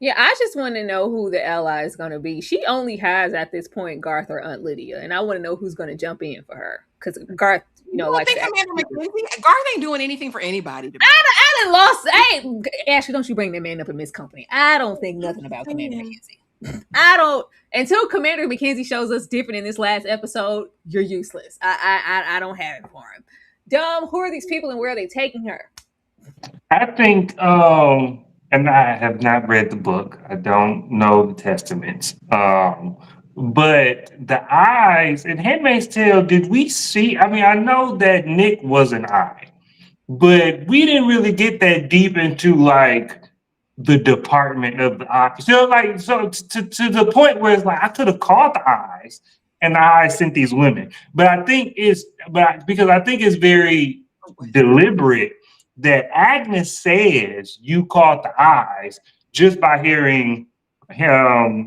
Yeah, I just want to know who the ally is going to be. She only has at this point Garth or Aunt Lydia, and I want to know who's going to jump in for her because Garth, you know, like Commander Mackenzie. Garth ain't doing anything for anybody. I done lost. Hey, Ashley, don't you bring that man up in Miss Company? I don't think nothing about Commander Mackenzie. I don't until Commander Mackenzie shows us different in this last episode. You're useless. I don't have it for him. Dumb. Who are these people and where are they taking her? I think, and I have not read the book. I don't know the testaments. But the eyes in Handmaid's Tale, did we see? I mean, I know that Nick was an eye, but we didn't really get that deep into like the department of the eyes. So, like, so to the point where it's like I could have called the eyes, and the eyes sent these women. But I think because I think it's very deliberate that Agnes says you caught the eyes just by hearing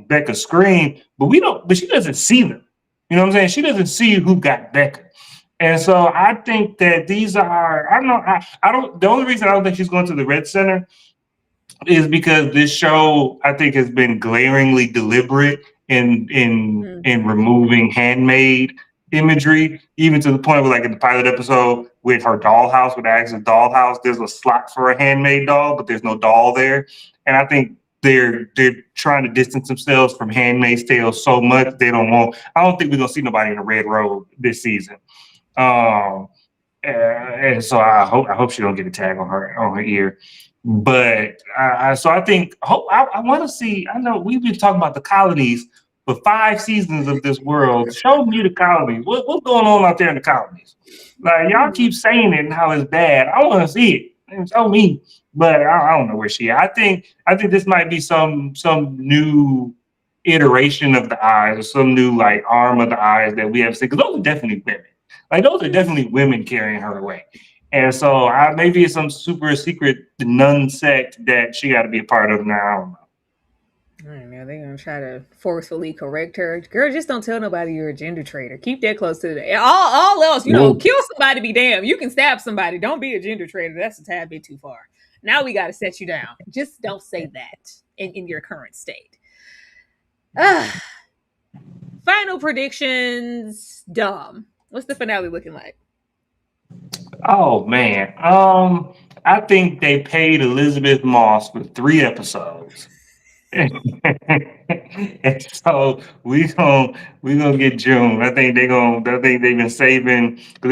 Becca scream, but she doesn't see them. You know what I'm saying? She doesn't see who got Becca. And so I think that these are, the only reason I don't think she's going to the Red Center is because this show, I think, has been glaringly deliberate in removing handmade imagery, even to the point where, like, in the pilot episode with her dollhouse, with Agnes' dollhouse, there's a slot for a handmade doll, but there's no doll there. And I think they're trying to distance themselves from Handmaid's Tale so much I don't think we're gonna see nobody in a red robe this season. And so I hope she don't get a tag on her ear. But so I think I want to see. I know we've been talking about the colonies for 5 seasons of this world. Show me the colonies. What's going on out there in the colonies? Like, y'all keep saying it and how it's bad. I want to see it and show me. But I don't know where she is. I think this might be some new iteration of the eyes, or some new like arm of the eyes that we have seen. Because those are definitely women. Like, those are definitely women carrying her away. And so maybe it's some super secret nun sect that she got to be a part of now. I don't know. I don't know. They're gonna try to forcefully correct her. Girl, just don't tell nobody you're a gender traitor. Keep that close to the all else. Whoa. Kill somebody, be damned. You can stab somebody. Don't be a gender traitor. That's a tad bit too far. Now we got to set you down. Just don't say that in your current state. Final predictions. Dumb. What's the finale looking like? Oh man. I think they paid Elizabeth Moss for 3 episodes. And so we gonna get June. I think they've been saving because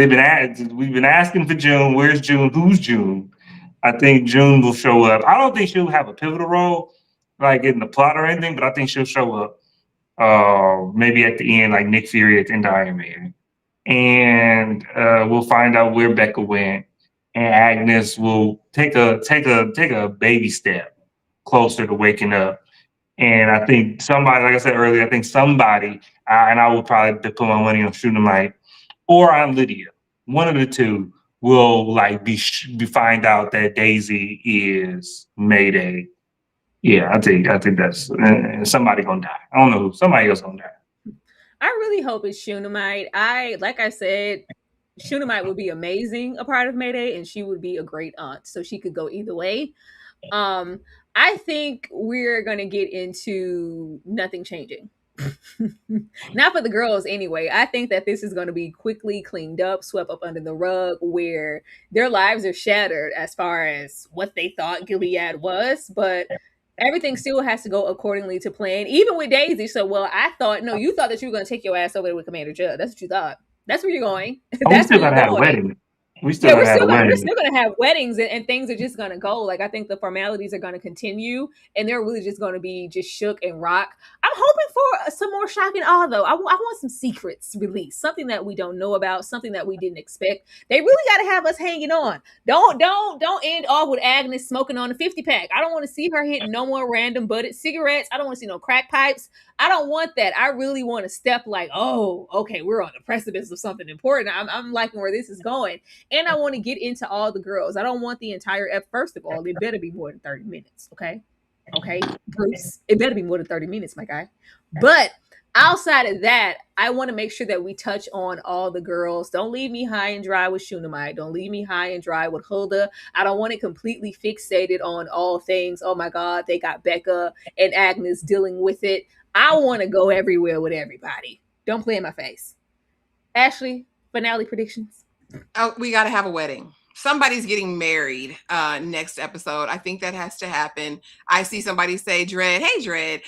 we've been asking for June. Where's June? Who's June? I think June will show up. I don't think she'll have a pivotal role like in the plot or anything, but I think she'll show up maybe at the end, like Nick Fury at the end of Iron Man. And we'll find out where Becca went, and Agnes will take a baby step closer to waking up. And I think somebody, like I said earlier, I think somebody, and I will probably put my money on Shunammite or on Lydia. One of the two will like find out that Daisy is Mayday. Yeah, I think that's somebody gonna die. I don't know who. Somebody else gonna die. I really hope it's Shunammite. Like I said, Shunammite would be amazing a part of Mayday, and she would be a great aunt. So she could go either way. I think we're gonna get into nothing changing. Not for the girls anyway. I think that this is going to be quickly cleaned up, swept up under the rug, where their lives are shattered as far as what they thought Gilead was, but everything still has to go accordingly to plan. Even with Daisy, so you thought that you were going to take your ass over there with Commander Judd. That's what you thought. That's where you're going. We still gotta have a wedding. We're still gonna have weddings, and things are just gonna go. Like I think the formalities are gonna continue, and they're really just gonna be just shook and rock. I'm hoping for some more shocking awe, though. I want some secrets released, something that we don't know about, something that we didn't expect. They really got to have us hanging on. Don't end off with Agnes smoking on a 50-pack. I don't want to see her hitting no more random butted cigarettes. I don't want to see no crack pipes. I don't want that. I really want to step like, oh, okay, we're on the precipice of something important. I'm liking where this is going. And I want to get into all the girls. I don't want the entire first of all, it better be more than 30 minutes. Okay, Bruce, it better be more than 30 minutes, my guy. But outside of that, I want to make sure that we touch on all the girls. Don't leave me high and dry with Shunammite. Don't leave me high and dry with Hulda. I don't want it completely fixated on all things. Oh my God, they got Becca and Agnes dealing with it. I want to go everywhere with everybody. Don't play in my face. Ashley, finale predictions. Oh, we got to have a wedding. Somebody's getting married next episode. I think that has to happen. I see somebody say, Dread, hey, Dread,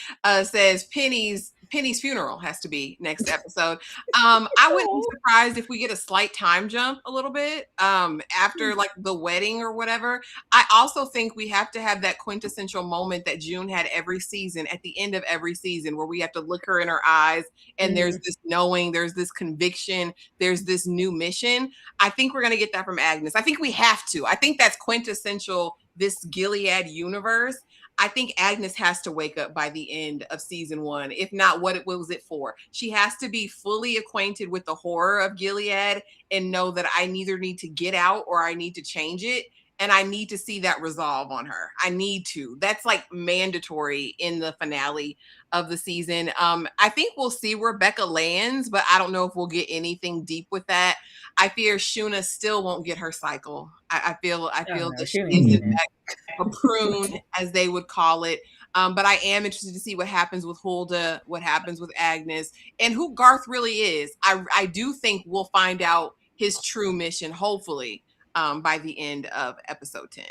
says Penny's funeral has to be next episode. I wouldn't be surprised if we get a slight time jump a little bit after like the wedding or whatever. I also think we have to have that quintessential moment that June had every season at the end of every season where we have to look her in her eyes and there's this knowing, there's this conviction, there's this new mission. I think we're going to get that from Agnes. I think we have to. I think that's quintessential this Gilead universe. I think Agnes has to wake up by the end of season 1. If not, what was it for? She has to be fully acquainted with the horror of Gilead and know that I neither need to get out or I need to change it. And I need to see that resolve on her. I need to. That's like mandatory in the finale of the season. I think we'll see where Becca lands, but I don't know if we'll get anything deep with that. I fear Shuna still won't get her cycle. I feel that she is in fact a prune, as they would call it. But I am interested to see what happens with Hulda, what happens with Agnes, and who Garth really is. I do think we'll find out his true mission, hopefully, by the end of episode 10.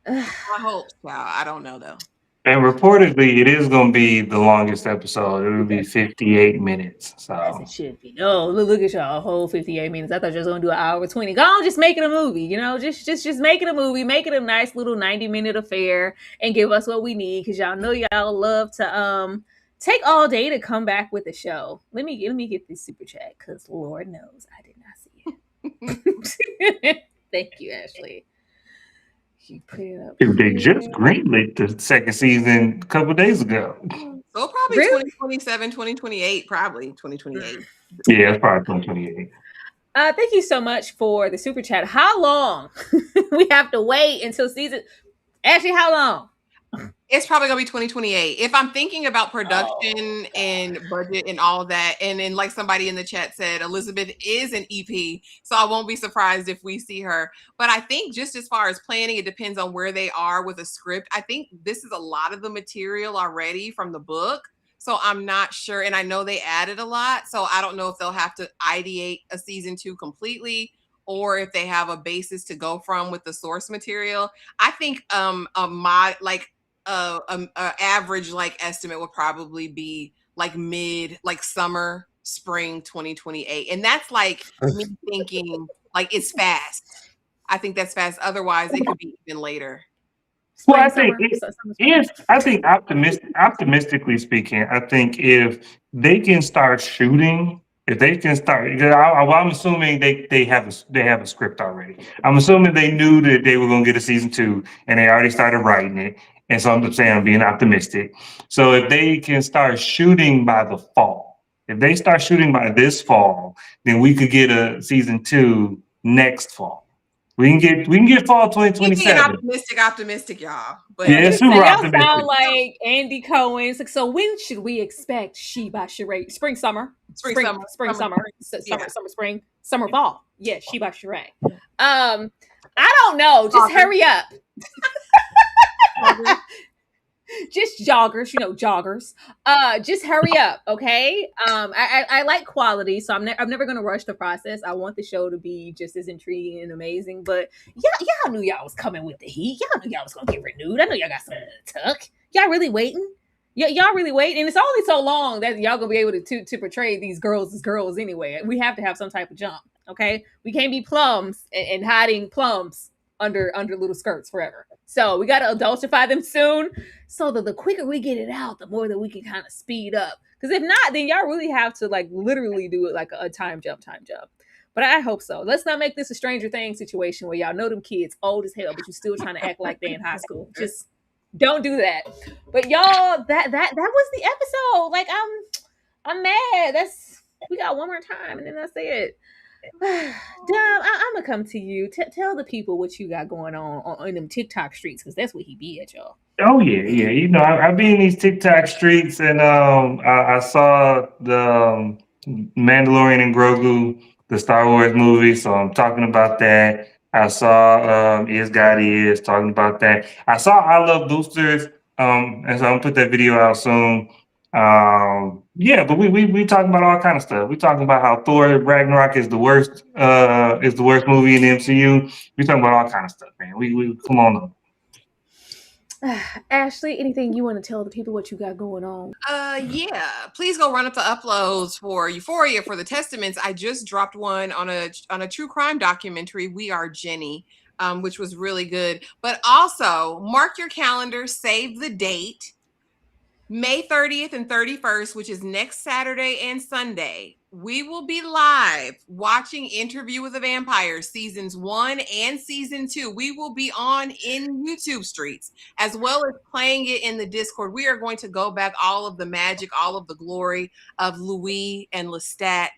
I hope so. I don't know though. And reportedly, it is going to be the longest episode. It will be 58 minutes. So as it should be. Oh, look at y'all, a whole 58 minutes. I thought you was going to do an hour 20. Go on, just make it a movie. Just make it a movie. Make it a nice little 90-minute affair and give us what we need, because y'all know y'all love to take all day to come back with the show. Let me get this super chat, because Lord knows I did not see it. Thank you, Ashley. You put it up. They just greenlit the second season a couple of days ago. So probably really? 2027, 2028, probably 2028. Yeah, it's probably 2028. Thank you so much for the super chat. How long we have to wait until season? Ashley, how long? It's probably gonna be 2028. If I'm thinking about production and budget and all of that, and then like somebody in the chat said, Elizabeth is an EP, so I won't be surprised if we see her. But I think just as far as planning, it depends on where they are with a script. I think this is a lot of the material already from the book, so I'm not sure. And I know they added a lot, so I don't know if they'll have to ideate a season 2 completely, or if they have a basis to go from with the source material. I think a average like estimate would probably be like summer spring 2028, and that's like me thinking like it's fast. I think that's fast. Otherwise it could be even later. Well, I think optimistically speaking, I think if they can start shooting, if they can start, I'm assuming they have a script already. I'm assuming they knew that they were going to get a season 2, and they already started writing it. And so I'm saying I'm being optimistic. So if they can start shooting by the fall, if they start shooting by this fall, then we could get a season 2 next fall. We can get fall 2027. Optimistic, y'all. But yeah, super y'all optimistic. sound like Andy Cohen. It's like, so when should we expect She by Sheree? Spring, summer, fall. Yeah, She by Sheree. I don't know. Just hurry up. Just joggers, joggers. Just hurry up, okay? I like quality, so I'm never gonna rush the process. I want the show to be just as intriguing and amazing. But y'all knew y'all was coming with the heat. Y'all knew y'all was gonna get renewed. I know y'all got something to tuck. Y'all really waiting? Y'all really waiting? And it's only so long that y'all gonna be able to portray these girls as girls anyway. We have to have some type of jump, okay? We can't be plums and hiding plums under little skirts forever. So we got to adultify them soon, so that the quicker we get it out, the more that we can kind of speed up. Because if not, then y'all really have to like literally do it like a time jump. But I hope so. Let's not make this a Stranger Things situation where y'all know them kids old as hell, but you're still trying to act like they in high school. Just don't do that. But y'all, that was the episode. Like I'm mad. We got one more time, and then that's it. Dom, I'm gonna come to you. Tell the people what you got going on in them TikTok streets, because that's what he be at, y'all. Oh yeah. I be in these TikTok streets, and I saw the Mandalorian and Grogu, the Star Wars movie, so I'm talking about that. I saw Is God Is, talking about that. I saw I Love Boosters, and so I'm gonna put that video out soon. But we talking about all kind of stuff. We talking about how Thor Ragnarok is the worst movie in the MCU. We talking about all kind of stuff, man. We come on up. Ashley, anything you want to tell the people what you got going on? Please go run up the uploads for Euphoria for the Testaments. I just dropped one on a true crime documentary, We Are Jenny, which was really good. But also mark your calendar, save the date. May 30th and 31st, which is next Saturday and Sunday, we will be live watching Interview with the Vampire seasons 1 and season 2. We will be on in YouTube streets, as well as playing it in the Discord. We are going to go back all of the magic, all of the glory of Louis and Lestat.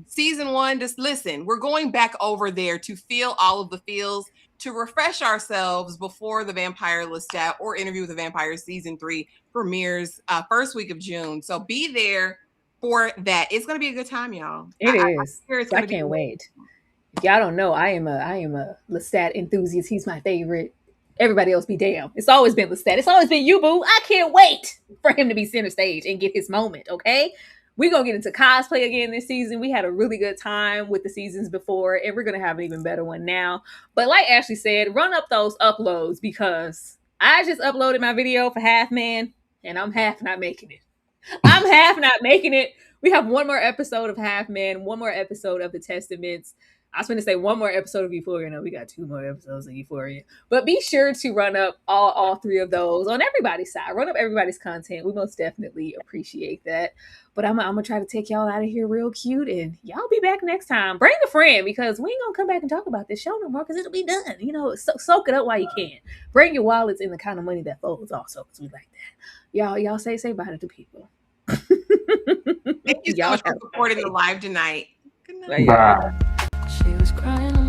Season 1, just listen, we're going back over there to feel all of the feels, to refresh ourselves before the Vampire Lestat or Interview with the Vampire season 3 premieres first week of June. So be there for that. It's going to be a good time, y'all. It is. I can't wait. If y'all don't know, I am a Lestat enthusiast. He's my favorite. Everybody else be damn. It's always been Lestat. It's always been you, boo. I can't wait for him to be center stage and get his moment, okay? We're going to get into cosplay again this season. We had a really good time with the seasons before, and we're going to have an even better one now. But like Ashley said, run up those uploads, because I just uploaded my video for Half Man, and I'm half not making it. We have one more episode of Half Man, one more episode of the Testaments. I was going to say one more episode of Euphoria. No, we got 2 more episodes of Euphoria. But be sure to run up all 3 of those on everybody's side. Run up everybody's content. We most definitely appreciate that. But I'm going to try to take y'all out of here real cute. And y'all be back next time. Bring a friend, because we ain't going to come back and talk about this show no more, because it'll be done. Soak it up while you can. Bring your wallets and the kind of money that folds also, because we like that. Y'all say bye to the people. Thank you so much for supporting the live tonight. Good night. Bye. She was crying